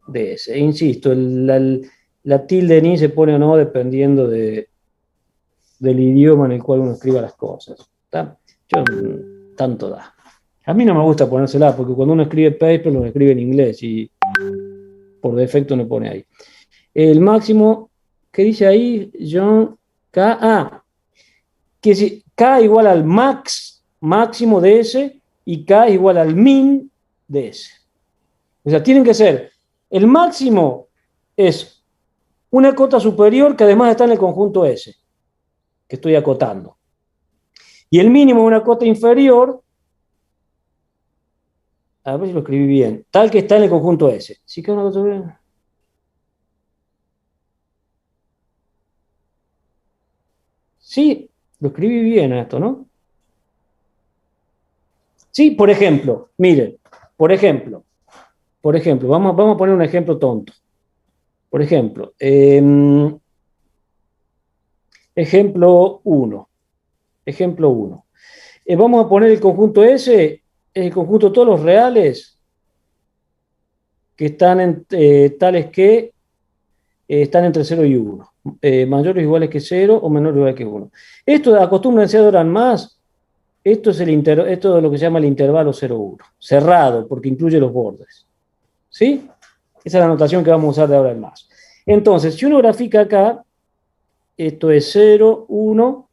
de S. E insisto, la tilde ni se pone o no dependiendo del idioma en el cual uno escriba las cosas. ¿Está? Yo, tanto da. A mí no me gusta ponérsela porque cuando uno escribe paper lo escribe en inglés y por defecto no pone ahí. El máximo, ¿qué dice ahí, John? K, que si K igual al máximo de S y K igual al min de S. O sea, tienen que ser, el máximo es una cota superior que además está en el conjunto S, que estoy acotando. Y el mínimo es una cota inferior, a ver si lo escribí bien, tal que está en el conjunto S. ¿Sí que una cota superior? Sí, lo escribí bien esto, ¿no? Sí, por ejemplo, miren, por ejemplo, vamos a poner un ejemplo tonto. Por ejemplo, ejemplo 1. Vamos a poner el conjunto S, es el conjunto de todos los reales que están tales que están entre 0 y 1. Mayores o iguales que 0 o menores o iguales que 1. Esto, acostúmbrense a adorar más. Esto es lo que se llama el intervalo 0,1. Cerrado, porque incluye los bordes. ¿Sí? Esa es la notación que vamos a usar de ahora en más. Entonces, si uno grafica acá, esto es 0, 1,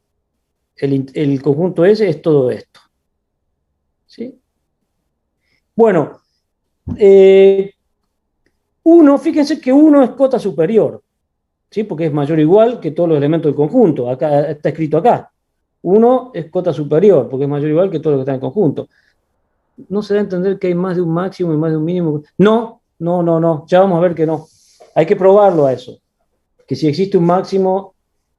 el conjunto S es todo esto. ¿Sí? Bueno, 1, fíjense que 1 es cota superior, ¿sí? Porque es mayor o igual que todos los elementos del conjunto. Acá está escrito acá. 1 es cota superior, porque es mayor o igual que todo lo que está en el conjunto. ¿No se da a entender que hay más de un máximo y más de un mínimo? No. Ya vamos a ver que no. Hay que probarlo a eso. Que si existe un máximo,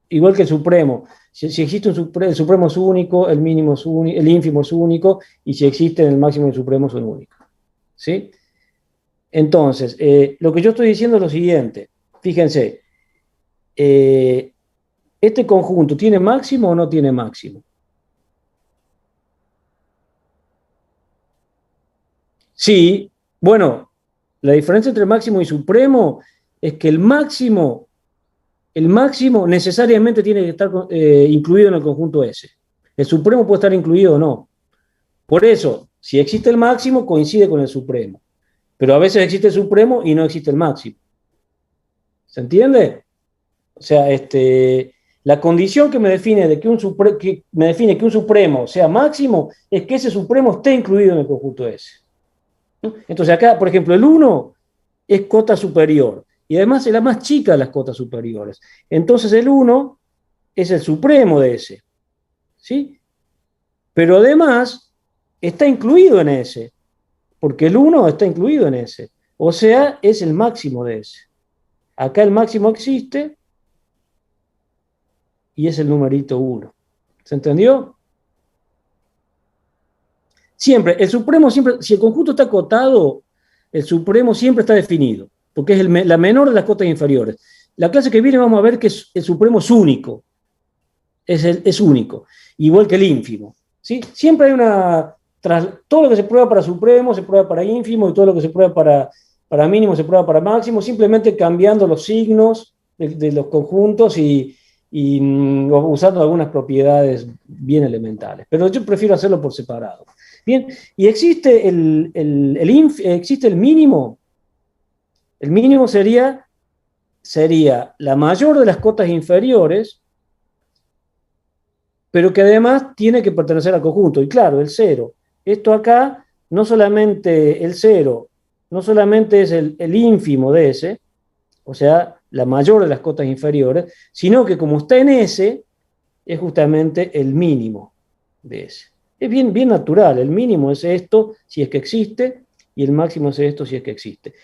igual que el supremo. Si existe el supremo es único, el mínimo es único, el ínfimo es único, y si existe el máximo y el supremo son únicos. ¿Sí? Entonces, lo que yo estoy diciendo es lo siguiente. Fíjense, ¿este conjunto tiene máximo o no tiene máximo? Sí, bueno, la diferencia entre máximo y supremo es que el máximo necesariamente tiene que estar incluido en el conjunto S. El supremo puede estar incluido o no. Por eso, si existe el máximo, coincide con el supremo. Pero a veces existe el supremo y no existe el máximo. ¿Se entiende? O sea, la condición que me define que un supremo sea máximo es que ese supremo esté incluido en el conjunto S. ¿No? Entonces acá, por ejemplo, el 1 es cota superior y además es la más chica de las cotas superiores. Entonces el 1 es el supremo de S. ¿Sí? Pero además está incluido en S, porque el 1 está incluido en S. O sea, es el máximo de S. Acá el máximo existe y es el numerito 1. ¿Se entendió? Siempre, el supremo siempre, si el conjunto está acotado, el supremo siempre está definido, porque es la menor de las cotas inferiores. La clase que viene vamos a ver que el supremo es único, es único, igual que el ínfimo. ¿Sí? Siempre hay todo lo que se prueba para supremo se prueba para ínfimo y todo lo que se prueba para mínimo se prueba para máximo, simplemente cambiando los signos de los conjuntos y usando algunas propiedades bien elementales. Pero yo prefiero hacerlo por separado. Bien, y existe existe el mínimo. El mínimo sería la mayor de las cotas inferiores, pero que además tiene que pertenecer al conjunto. Y claro, el 0. Esto acá, no solamente el 0, no solamente es el ínfimo de S, o sea, la mayor de las cotas inferiores, sino que como está en S, es justamente el mínimo de S. Es bien natural, el mínimo es esto, si es que existe, y el máximo es esto si es que existe.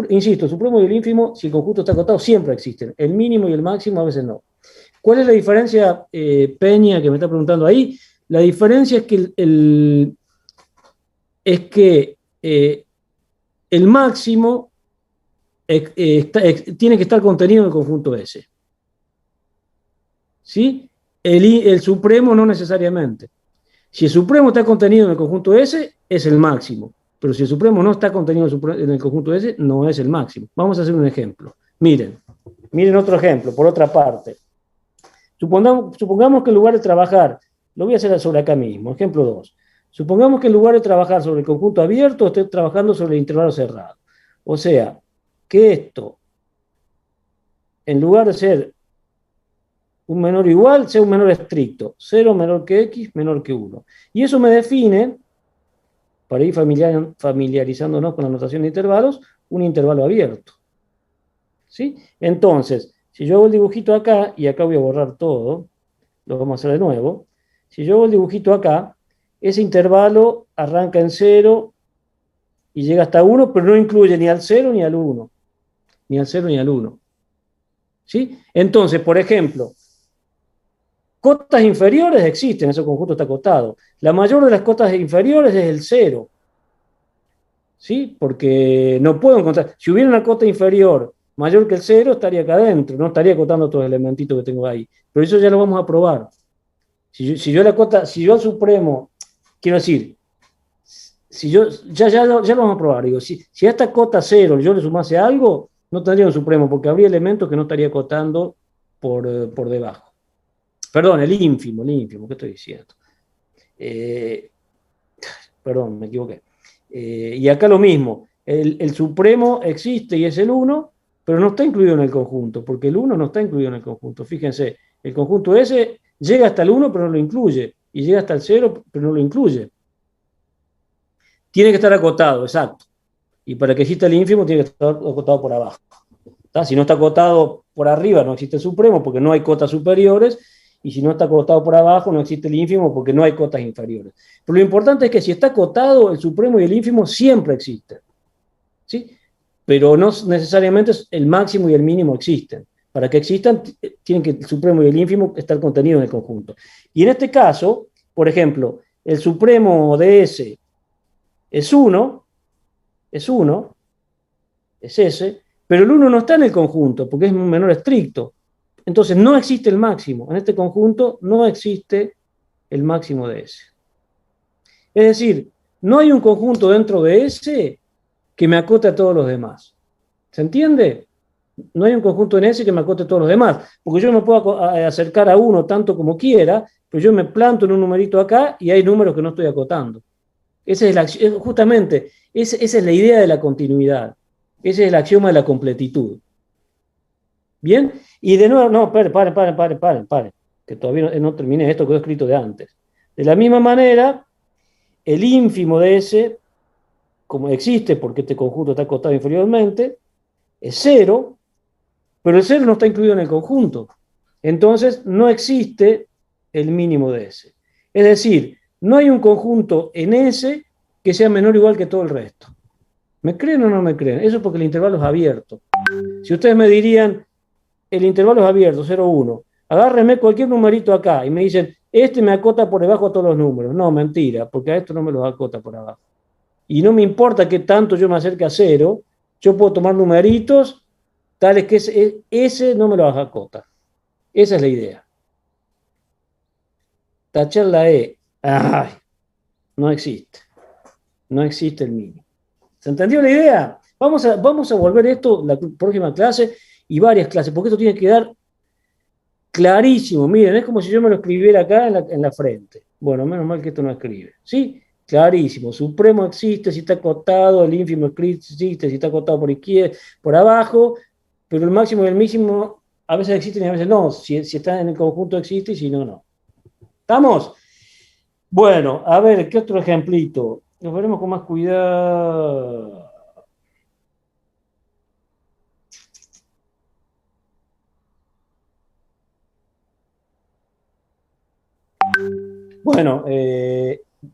Insisto, el supremo y el ínfimo, si el conjunto está acotado, siempre existen. El mínimo y el máximo a veces no. ¿Cuál es la diferencia, Peña, que me está preguntando ahí? La diferencia es que el máximo tiene que estar contenido en el conjunto S. ¿Sí? El supremo no necesariamente. Si el supremo está contenido en el conjunto S, es el máximo. Pero si el supremo no está contenido en el conjunto S, no es el máximo. Vamos a hacer un ejemplo. Miren otro ejemplo, por otra parte. Supongamos que en lugar de trabajar, lo voy a hacer sobre acá mismo, ejemplo 2. Supongamos que en lugar de trabajar sobre el conjunto abierto, estoy trabajando sobre el intervalo cerrado. O sea, que esto, en lugar de ser un menor o igual, sea un menor estricto. 0 menor que x, menor que 1. Y eso me define, para ir familiarizándonos con la notación de intervalos, un intervalo abierto. ¿Sí? Entonces, si yo hago el dibujito acá, y acá voy a borrar todo, lo vamos a hacer de nuevo. Si yo hago el dibujito acá, ese intervalo arranca en 0 y llega hasta 1, pero no incluye ni al 0 ni al 1. Ni al 0 ni al 1. ¿Sí? Entonces, por ejemplo, cotas inferiores existen, ese conjunto está acotado. La mayor de las cotas inferiores es el 0. ¿Sí? Porque no puedo encontrar. Si hubiera una cota inferior mayor que el 0, estaría acá adentro, no estaría acotando todos los elementitos que tengo ahí. Pero eso ya lo vamos a probar. Si yo al supremo, quiero decir, ya lo vamos a probar. Digo, si a esta cota 0 yo le sumase algo, no tendría un supremo, porque habría elementos que no estaría acotando por debajo. Perdón, el ínfimo, ¿qué estoy diciendo? Perdón, me equivoqué. Y acá lo mismo, el supremo existe y es el 1, pero no está incluido en el conjunto, porque el 1 no está incluido en el conjunto. Fíjense, el conjunto S llega hasta el 1, pero no lo incluye, y llega hasta el 0, pero no lo incluye. Tiene que estar acotado, exacto. Y para que exista el ínfimo, tiene que estar acotado por abajo. ¿Tá? Si no está acotado por arriba, no existe el supremo, porque no hay cotas superiores, y si no está acotado por abajo, no existe el ínfimo, porque no hay cotas inferiores. Pero lo importante es que si está acotado, el supremo y el ínfimo siempre existen. ¿Sí? Pero no necesariamente el máximo y el mínimo existen. Para que existan, tienen que el supremo y el ínfimo estar contenidos en el conjunto. Y en este caso, por ejemplo, el supremo de S es 1, es S, pero el 1 no está en el conjunto, porque es un menor estricto. Entonces no existe el máximo. En este conjunto no existe el máximo de S. Es decir, no hay un conjunto dentro de S que me acote a todos los demás. ¿Se entiende? No hay un conjunto en S que me acote a todos los demás, porque yo me puedo acercar a uno tanto como quiera, pero yo me planto en un numerito acá y hay números que no estoy acotando. Justamente, esa es la idea de la continuidad. Ese es el axioma de la completitud. ¿Bien? Y de nuevo, no, paren, que todavía no terminé, esto quedó escrito de antes. De la misma manera, el ínfimo de S, como existe porque este conjunto está acotado inferiormente, es 0, pero el 0 no está incluido en el conjunto. Entonces, no existe el mínimo de S. Es decir, no hay un conjunto en S que sea menor o igual que todo el resto. ¿Me creen o no me creen? Eso es porque el intervalo es abierto. Si ustedes me dirían, el intervalo es abierto, 0, 1, agárrenme cualquier numerito acá y me dicen, este me acota por debajo a todos los números. No, mentira, porque a esto no me los acota por abajo. Y no me importa qué tanto yo me acerque a 0, yo puedo tomar numeritos tales que ese no me los acota. Esa es la idea. Tachar la E. Ay, no existe. No existe el mínimo. ¿Se entendió la idea? Vamos a volver esto la próxima clase y varias clases, porque esto tiene que quedar clarísimo. Miren, es como si yo me lo escribiera acá en la frente. Bueno, menos mal que esto no escribe. ¿Sí? Clarísimo. Supremo existe si está acotado, el ínfimo existe si está acotado por izquierda, por abajo, pero el máximo y el mínimo a veces existen y a veces no. Si está en el conjunto existe y si no, no. ¿Estamos? Bueno, a ver, ¿qué otro ejemplito? Nos veremos con más cuidado. Bueno,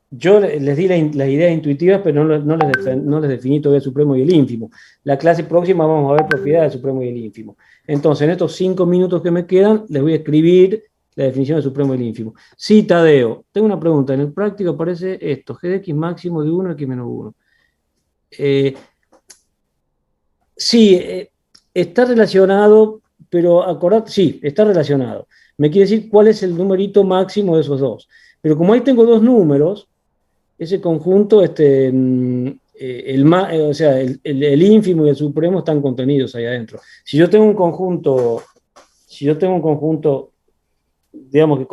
yo les di las ideas intuitivas, pero no les definí todavía el supremo y el ínfimo. La clase próxima vamos a ver propiedades del supremo y el ínfimo. Entonces, en estos 5 minutos que me quedan, les voy a escribir la definición del supremo y el ínfimo. Sí, Tadeo, tengo una pregunta. En el práctico aparece esto, g de x máximo de 1, x menos 1. Sí, está relacionado, pero acordate, sí, está relacionado. Me quiere decir cuál es el numerito máximo de esos dos. Pero como ahí tengo dos números, ese conjunto, o sea, el ínfimo y el supremo están contenidos ahí adentro. Si yo tengo un conjunto, digamos,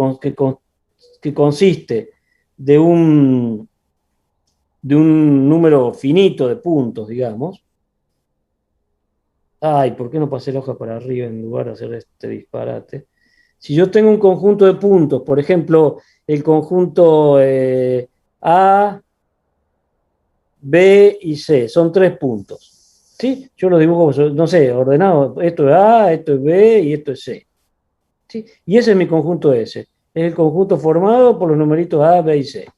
que consiste de un número finito de puntos, digamos. Ay, ¿por qué no pasé la hoja para arriba en lugar de hacer este disparate? Si yo tengo un conjunto de puntos, por ejemplo, el conjunto A, B y C, son 3 puntos. ¿Sí? Yo lo dibujo, no sé, ordenado. Esto es A, esto es B y esto es C. ¿Sí? Y ese es mi conjunto S. Es el conjunto formado por los numeritos A, B y C.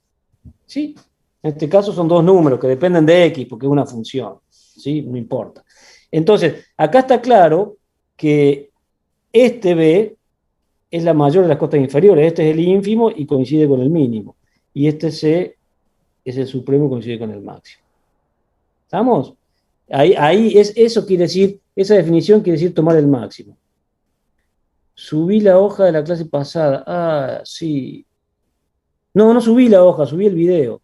¿Sí? En este caso son dos números que dependen de X porque es una función. ¿Sí? No importa. Entonces, acá está claro que este B es la mayor de las costas inferiores. Este es el ínfimo y coincide con el mínimo. Y este C es el supremo y coincide con el máximo. ¿Estamos? Eso quiere decir, esa definición quiere decir tomar el máximo. Subí la hoja de la clase pasada. Ah, sí. No, no subí la hoja, subí el video.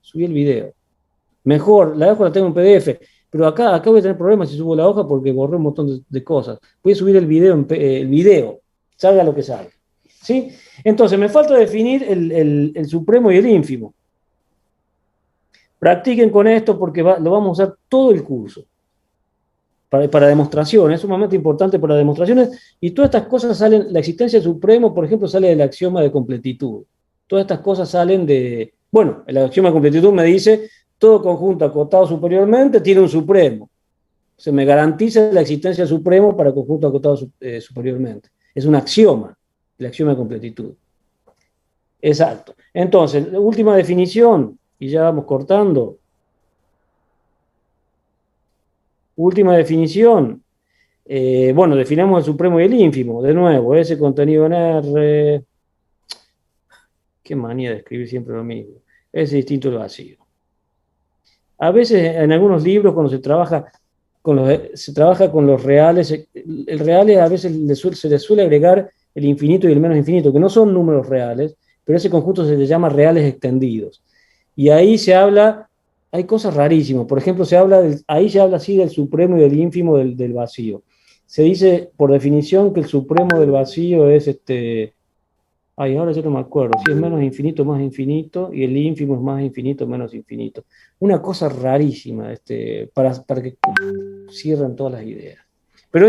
Mejor, la hoja la tengo en PDF. Pero acá voy a tener problemas si subo la hoja porque borré un montón de cosas. Voy a subir el video, salga lo que salga. ¿Sí? Entonces, me falta definir el supremo y el ínfimo. Practiquen con esto porque lo vamos a usar todo el curso. Para demostraciones, es sumamente importante para demostraciones, y todas estas cosas salen, la existencia del supremo, por ejemplo, sale del axioma de completitud. Todas estas cosas salen bueno, el axioma de completitud me dice, todo conjunto acotado superiormente tiene un supremo. Se me garantiza la existencia del supremo para conjunto acotado superiormente. Es un axioma, el axioma de completitud. Exacto. Entonces, última definición, y ya vamos cortando. Última definición. Bueno, definamos el supremo y el ínfimo. De nuevo, ese contenido en R. Qué manía de escribir siempre lo mismo. Ese distinto del vacío. A veces, en algunos libros, cuando se trabaja con los reales, el real a veces se le suele agregar el infinito y el menos infinito, que no son números reales, pero ese conjunto se le llama reales extendidos. Y ahí se habla, hay cosas rarísimas. Por ejemplo, ahí se habla así del supremo y del ínfimo del vacío. Se dice, por definición, que el supremo del vacío es ahora yo no me acuerdo, si es menos infinito, más infinito, y el ínfimo es más infinito, menos infinito. Una cosa rarísima, para que cierren todas las ideas. Pero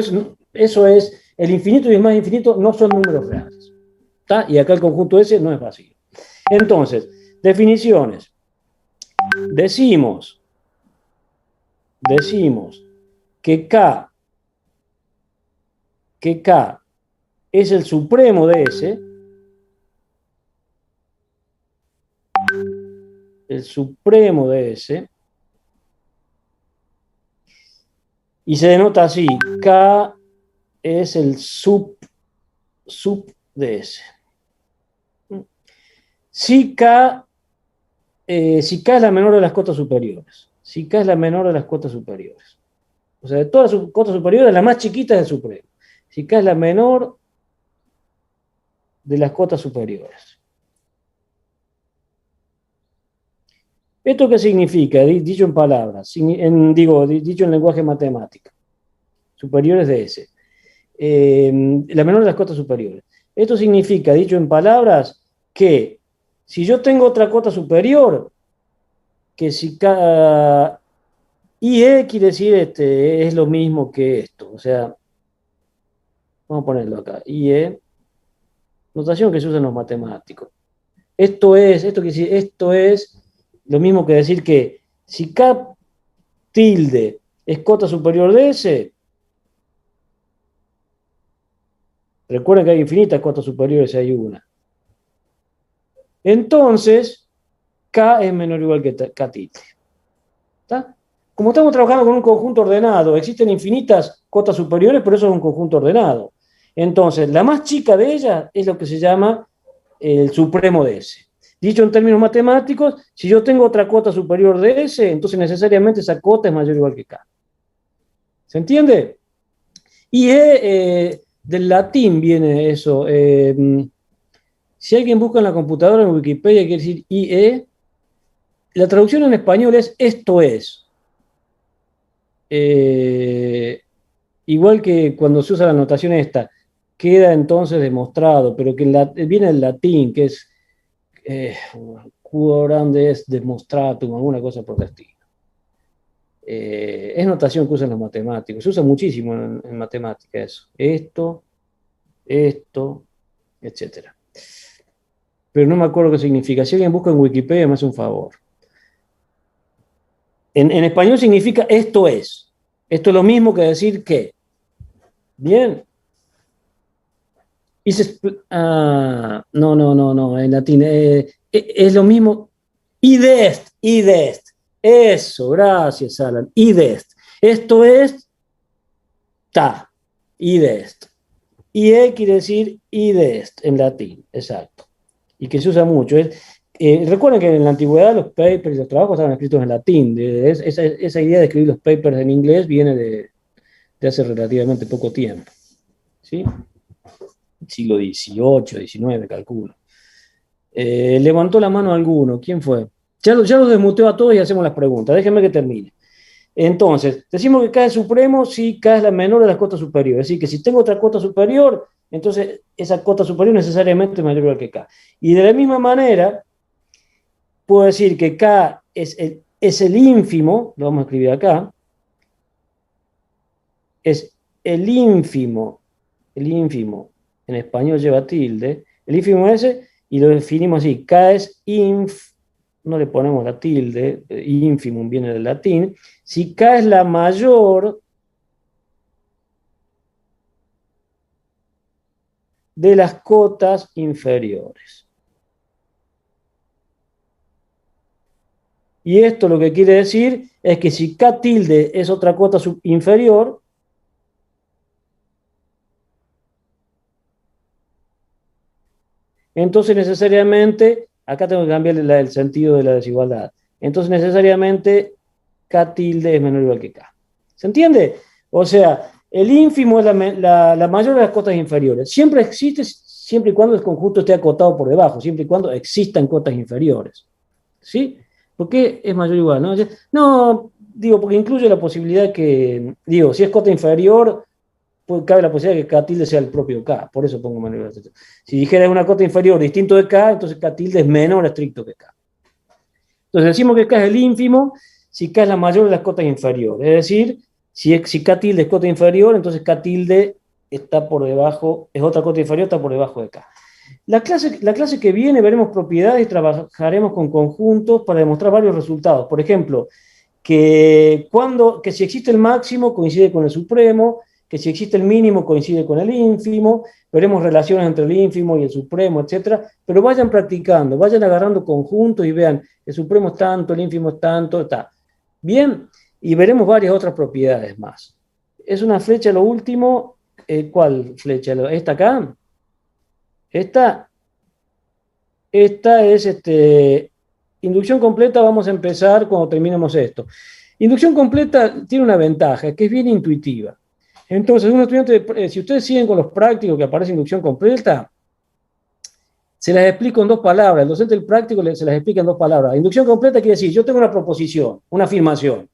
eso es, el infinito y el más infinito no son números reales. ¿Está? Y acá el conjunto ese no es vacío. Entonces, definiciones. Decimos que K es el supremo de S, y se denota así, K es el sub de S. Si K es la menor de las cotas superiores. O sea, de todas las cotas superiores, la más chiquita es el supremo. Si K es la menor de las cotas superiores. ¿Esto qué significa? Dicho en palabras, dicho en lenguaje matemático. Superiores de S. La menor de las cotas superiores. Esto significa, dicho en palabras, que si yo tengo otra cota superior, que si IE quiere decir es lo mismo que esto. O sea, vamos a ponerlo acá. IE, notación que se usa en los matemáticos. Esto es lo mismo que decir que si K tilde es cota superior de S, recuerden que hay infinitas cotas superiores y hay una. Entonces, K es menor o igual que K tilde. ¿Está? Como estamos trabajando con un conjunto ordenado, existen infinitas cotas superiores, pero eso es un conjunto ordenado. Entonces, la más chica de ellas es lo que se llama el supremo de S. Dicho en términos matemáticos, si yo tengo otra cota superior de S, entonces necesariamente esa cota es mayor o igual que K. ¿Se entiende? Y del latín viene eso. Si alguien busca en la computadora, en Wikipedia, quiere decir IE, la traducción en español es esto es. Igual que cuando se usa la notación esta, queda entonces demostrado, pero que viene del latín, que es curande es demonstratum, alguna cosa por el estilo. Es notación que usan los matemáticos, se usa muchísimo en matemática eso. Esto, etc. Pero no me acuerdo qué significa. Si alguien busca en Wikipedia, me hace un favor. En español significa esto es. Esto es lo mismo que decir que. Bien. No, en latín. Es lo mismo. Idest. Eso, gracias, Alan. Idest. Esto es ta. Idest. IE quiere decir idest en latín, exacto. Y que se usa mucho. Recuerden que en la antigüedad los papers y los trabajos estaban escritos en latín. Esa idea de escribir los papers en inglés viene de hace relativamente poco tiempo. ¿Sí? Siglo XVIII, XIX, calculo. Levantó la mano alguno. ¿Quién fue? Ya los desmuteo a todos y hacemos las preguntas. Déjenme que termine. Entonces, decimos que K es supremo si K es la menor de las cotas superiores. Es decir, que si tengo otra cota superior, entonces esa cota superior necesariamente es mayor o igual que K. Y de la misma manera, puedo decir que K es el ínfimo, lo vamos a escribir acá, es el ínfimo, en español lleva tilde, el ínfimo S, y lo definimos así, K es no le ponemos la tilde, ínfimum viene del latín, si K es la mayor de las cotas inferiores. Y esto lo que quiere decir es que si K tilde es otra cota inferior, entonces necesariamente, acá tengo que cambiar el sentido de la desigualdad, entonces necesariamente K tilde es menor o igual que K. ¿Se entiende? O sea, el ínfimo es la mayor de las cotas inferiores. Siempre existe, siempre y cuando el conjunto esté acotado por debajo, siempre y cuando existan cotas inferiores. ¿Sí? ¿Por qué es mayor o igual? No, digo, porque incluye la posibilidad que, digo, si es cota inferior, pues cabe la posibilidad de que K tilde sea el propio K, por eso pongo menor o igual. Si dijera una cota inferior distinto de K, entonces K tilde es menor estricto que K. Entonces decimos que K es el ínfimo si K es la mayor de las cotas inferiores. Es decir, si K tilde es cota inferior, entonces K tilde está por debajo, es otra cota inferior, está por debajo de K. La clase que viene veremos propiedades y trabajaremos con conjuntos para demostrar varios resultados. Por ejemplo, que si existe el máximo coincide con el supremo, que si existe el mínimo coincide con el ínfimo, veremos relaciones entre el ínfimo y el supremo, etc. Pero vayan practicando, vayan agarrando conjuntos y vean, el supremo es tanto, el ínfimo es tanto, está. Bien, y veremos varias otras propiedades más. Es una flecha lo último. ¿Cuál flecha? ¿Esta acá? Esta es inducción completa. Vamos a empezar cuando terminemos esto. Inducción completa tiene una ventaja, que es bien intuitiva. Entonces, un estudiante, si ustedes siguen con los prácticos que aparece inducción completa, se las explico en dos palabras. El docente del práctico se las explica en dos palabras. Inducción completa quiere decir, yo tengo una proposición, una afirmación.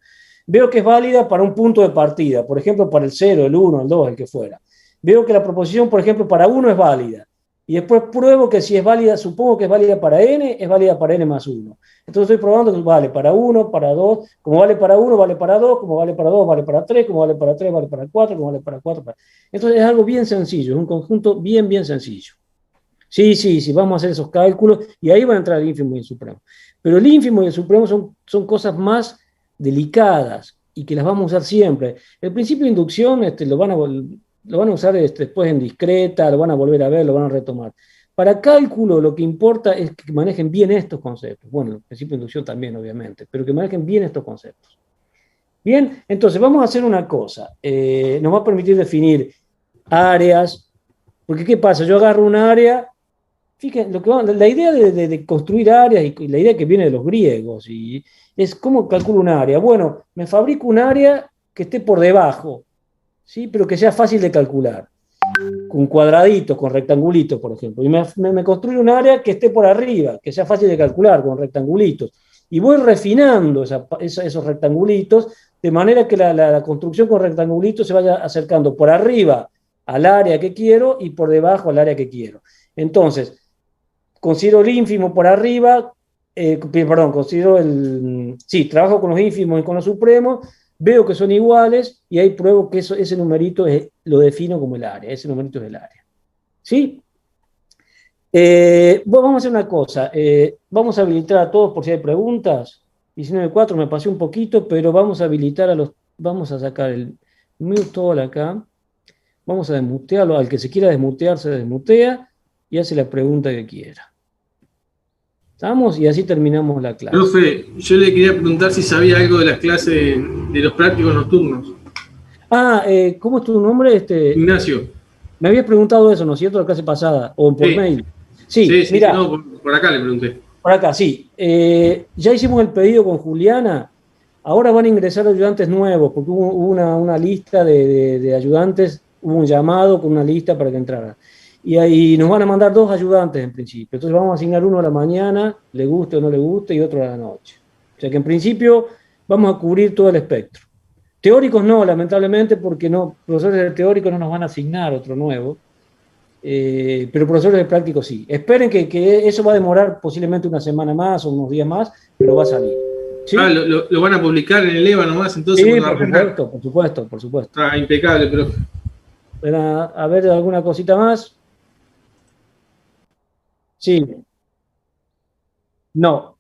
Veo que es válida para un punto de partida, por ejemplo, para el 0, el 1, el 2, el que fuera. Veo que la proposición, por ejemplo, para 1 es válida. Y después pruebo que si es válida, supongo que es válida para n, es válida para n más 1. Entonces estoy probando que vale para 1, para 2, como vale para 1, vale para 2, como vale para 2, vale para 3, como vale para 3, vale para 4, como vale para 4. Entonces es algo bien sencillo, es un conjunto bien sencillo. Sí, vamos a hacer esos cálculos y ahí van a entrar el ínfimo y el supremo. Pero el ínfimo y el supremo son cosas más delicadas y que las vamos a usar siempre. El principio de inducción lo van a usar después en discreta, lo van a volver a ver, lo van a retomar. Para cálculo lo que importa es que manejen bien estos conceptos. Bueno, el principio de inducción también, obviamente, pero que manejen bien estos conceptos. Bien, entonces vamos a hacer una cosa. Nos va a permitir definir áreas, porque ¿qué pasa? Yo agarro un área, fíjense, la idea de construir áreas y la idea que viene de los griegos y es cómo calculo un área. Bueno, me fabrico un área que esté por debajo, ¿sí? Pero que sea fácil de calcular, con cuadraditos, con rectangulitos, por ejemplo. Y me construyo un área que esté por arriba, que sea fácil de calcular, con rectangulitos. Y voy refinando esos rectangulitos, de manera que la construcción con rectangulitos se vaya acercando por arriba al área que quiero y por debajo al área que quiero. Entonces, considero el ínfimo por arriba, trabajo con los ínfimos y con los supremos, veo que son iguales y ahí pruebo que ese numerito lo defino como el área, ese numerito es el área. ¿Sí? Vamos a hacer una cosa, vamos a habilitar a todos por si hay preguntas. 19.4 me pasé un poquito, pero vamos a habilitar vamos a sacar el mute all acá, vamos a desmutearlo, al que se quiera desmutear se desmutea y hace la pregunta que quiera. ¿Estamos? Y así terminamos la clase. Profe, yo le quería preguntar si sabía algo de las clases de los prácticos nocturnos. ¿Cómo es tu nombre? Ignacio. Me habías preguntado eso, ¿no es cierto? La clase pasada, o por mail. Sí, mira. No, por acá le pregunté. Por acá, sí. Ya hicimos el pedido con Juliana. Ahora van a ingresar ayudantes nuevos, porque hubo una lista de ayudantes, hubo un llamado con una lista para que entraran. Y ahí nos van a mandar 2 ayudantes en principio. Entonces vamos a asignar uno a la mañana, le guste o no le guste, y otro a la noche. O sea que en principio vamos a cubrir todo el espectro. Teóricos no, lamentablemente, porque profesores de teóricos no nos van a asignar otro nuevo. Pero profesores de prácticos sí. Esperen que eso va a demorar posiblemente una semana más o unos días más, pero va a salir. ¿Sí? Lo van a publicar en el EVA nomás, entonces. Sí, por supuesto. Está impecable, profe. A ver, ¿alguna cosita más? Sí. No.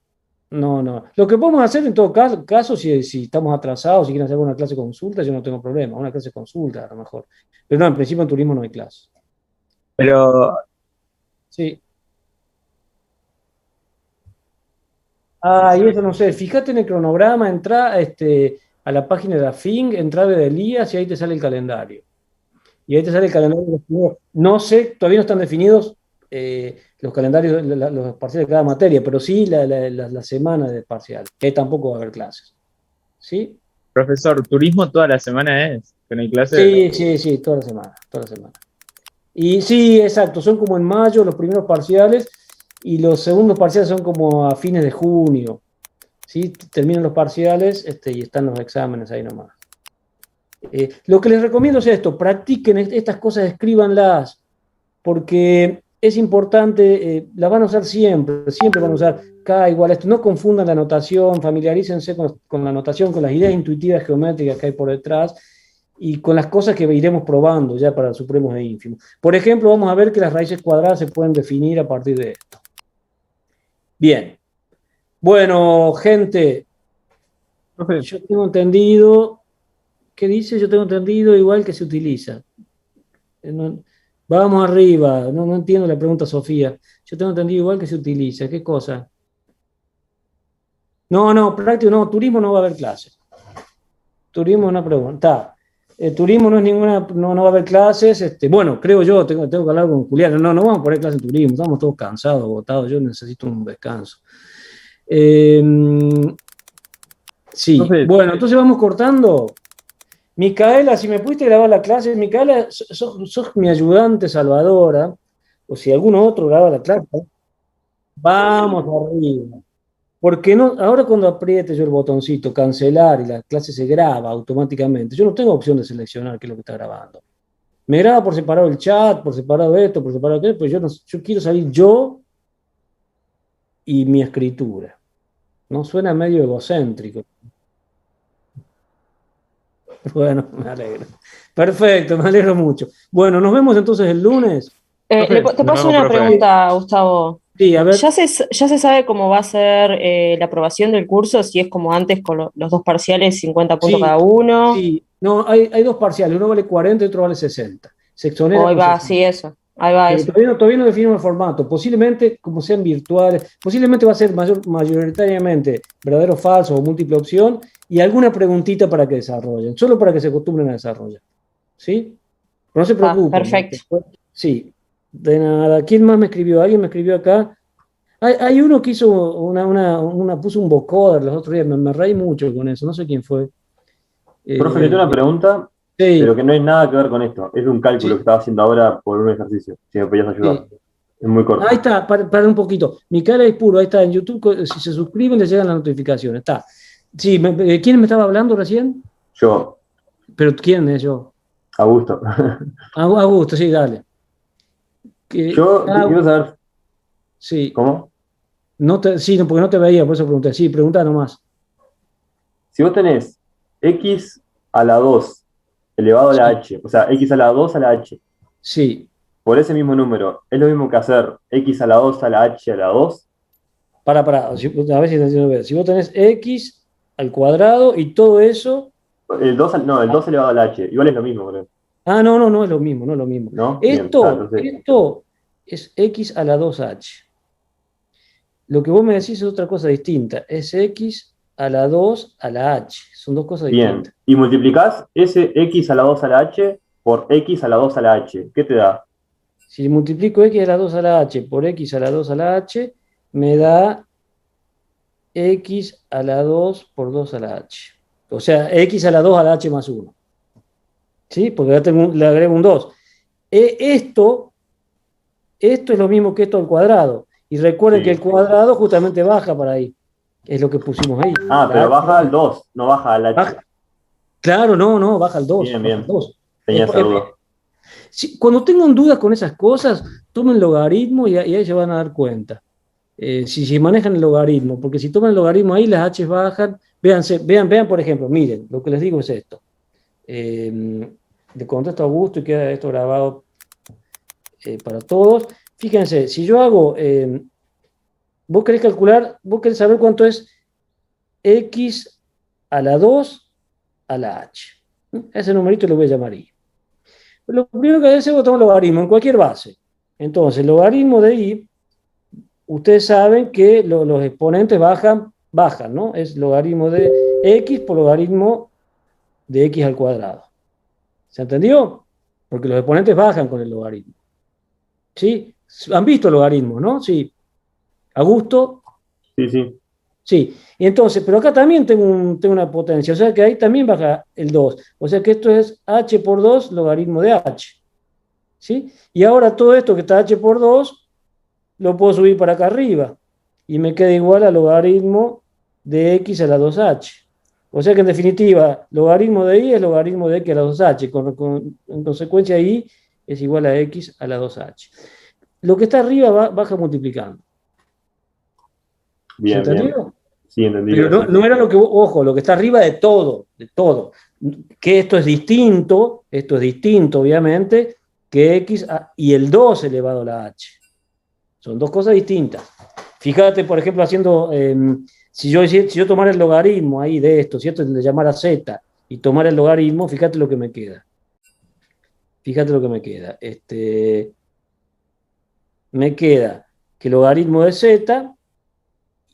Lo que podemos hacer en todo caso si estamos atrasados, si quieren hacer una clase consulta, yo no tengo problema. Una clase consulta, a lo mejor. Pero no, en principio en turismo no hay clase. Pero Sí. Y eso no sé. Fíjate en el cronograma, entra a la página de la FING, entra de Elías y ahí te sale el calendario. Y ahí te sale el calendario. No sé, todavía no están definidos los calendarios, los parciales de cada materia, pero sí la semana de parcial, que tampoco va a haber clases. ¿Sí? profesor, turismo toda la semana es, que no hay clase. Sí, toda la semana. Y sí, exacto, son como en mayo los primeros parciales y los segundos parciales son como a fines de junio. ¿Sí? Terminan los parciales y están los exámenes ahí nomás. Lo que les recomiendo es esto, practiquen estas cosas, escríbanlas, porque es importante, las van a usar siempre van a usar K igual a esto, no confundan la notación, familiarícense con la notación, con las ideas intuitivas geométricas que hay por detrás, y con las cosas que iremos probando ya para supremos e ínfimos. Por ejemplo, vamos a ver que las raíces cuadradas se pueden definir a partir de esto. Bien. Bueno, gente, yo tengo entendido, ¿qué dice? Yo tengo entendido igual que se utiliza. Vamos arriba, no entiendo la pregunta, Sofía. Yo tengo entendido igual que se utiliza. ¿Qué cosa? No, práctico no, turismo no va a haber clases. Turismo no pregunta. Turismo no es no va a haber clases. Bueno, creo yo, tengo que hablar con Julián. No vamos a poner clases en turismo, estamos todos cansados, agotados. Yo necesito un descanso. Sí, bueno, entonces vamos cortando. Micaela, si me pudiste grabar la clase, Micaela, sos mi ayudante salvadora, o si alguno otro graba la clase, vamos arriba. Porque no, ahora cuando apriete yo el botoncito cancelar y la clase se graba automáticamente, yo no tengo opción de seleccionar qué es lo que está grabando. Me graba por separado el chat, por separado esto, por separado aquello, pues yo quiero salir yo y mi escritura. ¿No? Suena medio egocéntrico. Bueno, me alegro. Perfecto, me alegro mucho. Bueno, nos vemos entonces el lunes. Te paso una pregunta, Gustavo. Sí, a ver. ¿Ya se sabe cómo va a ser la aprobación del curso? Si es como antes con los 2 parciales, 50 puntos cada uno. Sí, no, hay 2 parciales, uno vale 40 y otro vale 60. Se exonera. Hoy va, sí, eso. Ahí va Pero eso. todavía no definimos el formato. Posiblemente, como sean virtuales, posiblemente va a ser mayoritariamente verdadero o falso o múltiple opción y alguna preguntita para que desarrollen, solo para que se acostumbren a desarrollar. ¿Sí? Pero no se preocupen. Perfecto. Sí, de nada. ¿Quién más me escribió? ¿Alguien me escribió acá? Hay uno que hizo puso un vocoder los otros días, me reí mucho con eso, no sé quién fue. Profe, le tengo una pregunta, pero Sí, que no hay nada que ver con esto. Es un cálculo que sí, estaba haciendo ahora por un ejercicio. Si me podías ayudar. sí. Es muy Ahí corto. está, para un poquito. Micaela es puro, ahí está en YouTube. Si se suscriben, les llegan las notificaciones. Está. Sí, ¿quién me estaba hablando recién? Yo, Pero ¿quién es yo? Augusto. Augusto, sí, dale. Yo quiero saber, Sí, ¿cómo? sí, no, porque no te veía, por eso pregunté. Sí, pregunta nomás. Si vos tenés x a la 2 elevado a la Sí, h, o sea, x a la 2 a la h, sí. por ese mismo número, ¿es lo mismo que hacer x a la 2 a la h a la 2? Para. A ver si te entiendo bien. Si vos tenés x al cuadrado y todo eso. No, el 2 elevado a la h, igual es lo mismo, creo. No, no, no es lo mismo, no es lo mismo. ¿No? Bien, está, Esto, entonces, esto es x a la 2h. Lo que vos me decís es otra cosa distinta. Es x a la 2 a la h. Son dos cosas bien. distintas. Y multiplicás ese x a la 2 a la h por x a la 2 a la h. ¿Qué te da? Si multiplico x a la 2 a la h por x a la 2 a la h, me da x a la 2 por 2 a la h. O sea, x a la 2 a la h más 1. ¿Sí? Porque le agrego un 2. Esto es lo mismo que esto al cuadrado. Y recuerden que el Sí. cuadrado justamente baja para ahí. Es lo que pusimos ahí. Ah, La pero H baja al 2, no baja al h. baja. Claro, no, no, baja al 2, Bien, baja al bien. 2. Tenía esa duda. Cuando tengan dudas con esas cosas, tomen logaritmo y ahí se van a dar cuenta. Si manejan el logaritmo, porque si toman el logaritmo ahí, las h bajan. Vean, por ejemplo, miren, lo que les digo es esto. Le contesto a Augusto y queda esto grabado para todos. Fíjense, si yo hago, vos querés saber cuánto es x a la 2 a la h. Ese numerito lo voy a llamar i. Lo primero que hacer es tomar logaritmo en cualquier base. Entonces, el logaritmo de i, ustedes saben que los exponentes bajan, ¿no? Es logaritmo de x por logaritmo de x al cuadrado. ¿Se entendió? Porque los exponentes bajan con el logaritmo. ¿Sí? ¿Han visto logaritmos, no? Sí. Augusto, Sí, sí. sí. Y entonces, pero acá también tengo una potencia, o sea que ahí también baja el 2. O sea que esto es h por 2 logaritmo de h. ¿Sí? Y ahora todo esto que está h por 2 lo puedo subir para acá arriba y me queda igual al logaritmo de x a la 2h. O sea que en definitiva, logaritmo de y es logaritmo de x a la 2h. En consecuencia, y es igual a x a la 2h. Lo que está arriba baja multiplicando. ¿Se Bien, bien. entendió? Sí, entendí, Pero no, gracias. no era lo que, ojo, lo que está arriba de todo, de todo. Que esto es distinto, obviamente, que x y el 2 elevado a la h. Son dos cosas distintas. Fíjate, por ejemplo, si yo tomara el logaritmo ahí de esto, ¿cierto? Le llamara z y tomara el logaritmo, fíjate lo que me queda. Fíjate lo que me queda. Me queda que el logaritmo de z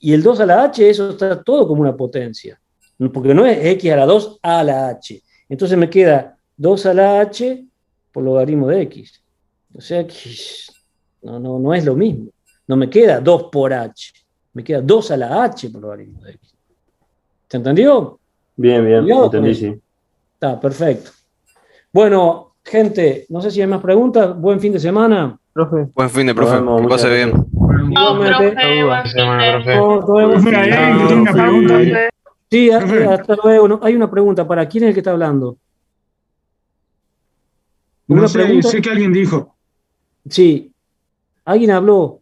y el 2 a la h, eso está todo como una potencia. Porque no es x a la 2 a la h. Entonces me queda 2 a la h por logaritmo de x. O sea que no es lo mismo. No me queda 2 por h. Me queda 2 a la h por logaritmo de x. ¿Se entendió? Bien, bien, Cuidado con entendí, eso. sí. Está perfecto. Bueno, gente, no sé si hay más preguntas. Buen fin de semana. Profe, Buen fin de, nos profe. vemos, Que muchas pase gracias. bien. Chao, Igualmente. profe, buen fin de. Nos vemos. Profe, hay alguien que tiene una Chao. pregunta ahí. Sí, Profe, hasta luego. No, hay una pregunta. ¿Para quién es el que está hablando? no ¿Una sé, pregunta? sé que alguien dijo. Sí. ¿Alguien habló?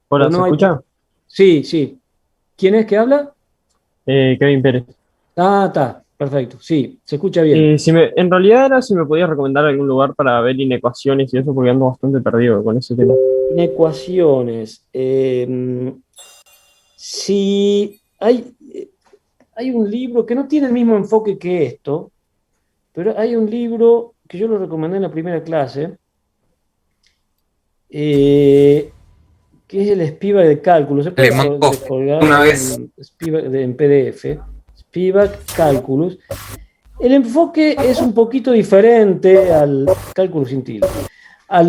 ¿O Hola, ¿se no hay? escucha? Sí, sí. ¿Quién es que habla? Kevin Pérez. Está. Perfecto. Sí, se escucha bien. En realidad era si me podías recomendar algún lugar para ver inecuaciones y eso, porque ando bastante perdido con ese tema. Inecuaciones. Sí, hay un libro que no tiene el mismo enfoque que esto, pero hay un libro que yo lo recomendé en la primera clase, que es el Spivak de cálculo. Se puede Le mando descolgar una vez. En PDF, Spivak Calculus. El enfoque es un poquito diferente al cálculo sin tilde, al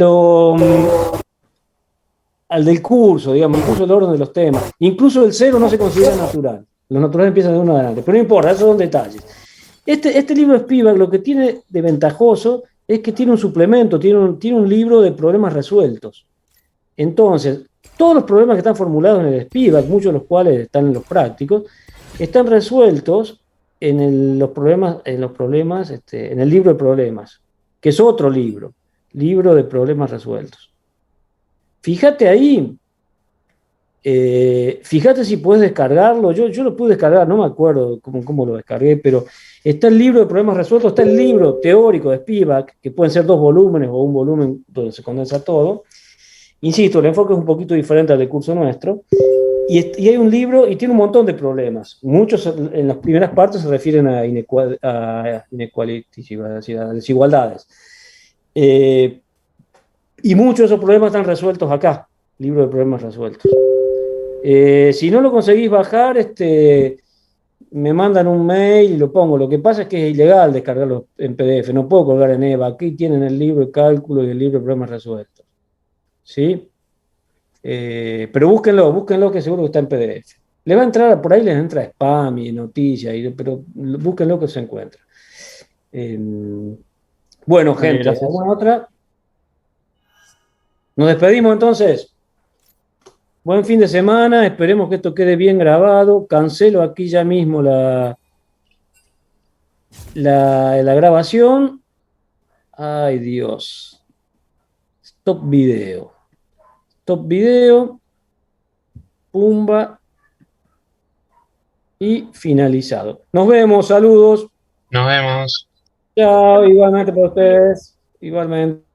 del curso, digamos, incluso el orden de los temas. Incluso el cero no se considera natural. Los naturales empiezan de uno adelante, pero no importa, esos son detalles. Este libro de Spivak lo que tiene de ventajoso es que tiene un suplemento, tiene un libro de problemas resueltos. Entonces, todos los problemas que están formulados en el Spivak, muchos de los cuales están en los prácticos, están resueltos en el libro de problemas, que es otro libro de problemas resueltos. Fíjate ahí, fíjate si puedes descargarlo. Yo lo pude descargar, no me acuerdo cómo lo descargué, pero está el libro de problemas resueltos, está el libro teórico de Spivak, que pueden ser 2 volúmenes o un volumen donde se condensa todo. Insisto, el enfoque es un poquito diferente al del curso nuestro. Y hay un libro y tiene un montón de problemas. Muchos en las primeras partes se refieren a desigualdades. Y muchos de esos problemas están resueltos acá, libro de problemas resueltos. Si no lo conseguís bajar, me mandan un mail y lo pongo. Lo que pasa es que es ilegal descargarlo en PDF, no puedo colgar en EVA. Aquí tienen el libro de cálculo y el libro de problemas resueltos. ¿Sí? Pero búsquenlo que seguro que está en PDF. Le va a entrar, por ahí les entra spam y noticias, pero búsquenlo que se encuentra. Bueno, gente, gracias. ¿alguna otra? Nos despedimos entonces. Buen fin de semana, esperemos que esto quede bien grabado. Cancelo aquí ya mismo la grabación. Ay, Dios. Stop video. Stop video. Pumba. Y finalizado. Nos vemos, saludos. Nos vemos. Chao, igualmente para ustedes. Igualmente.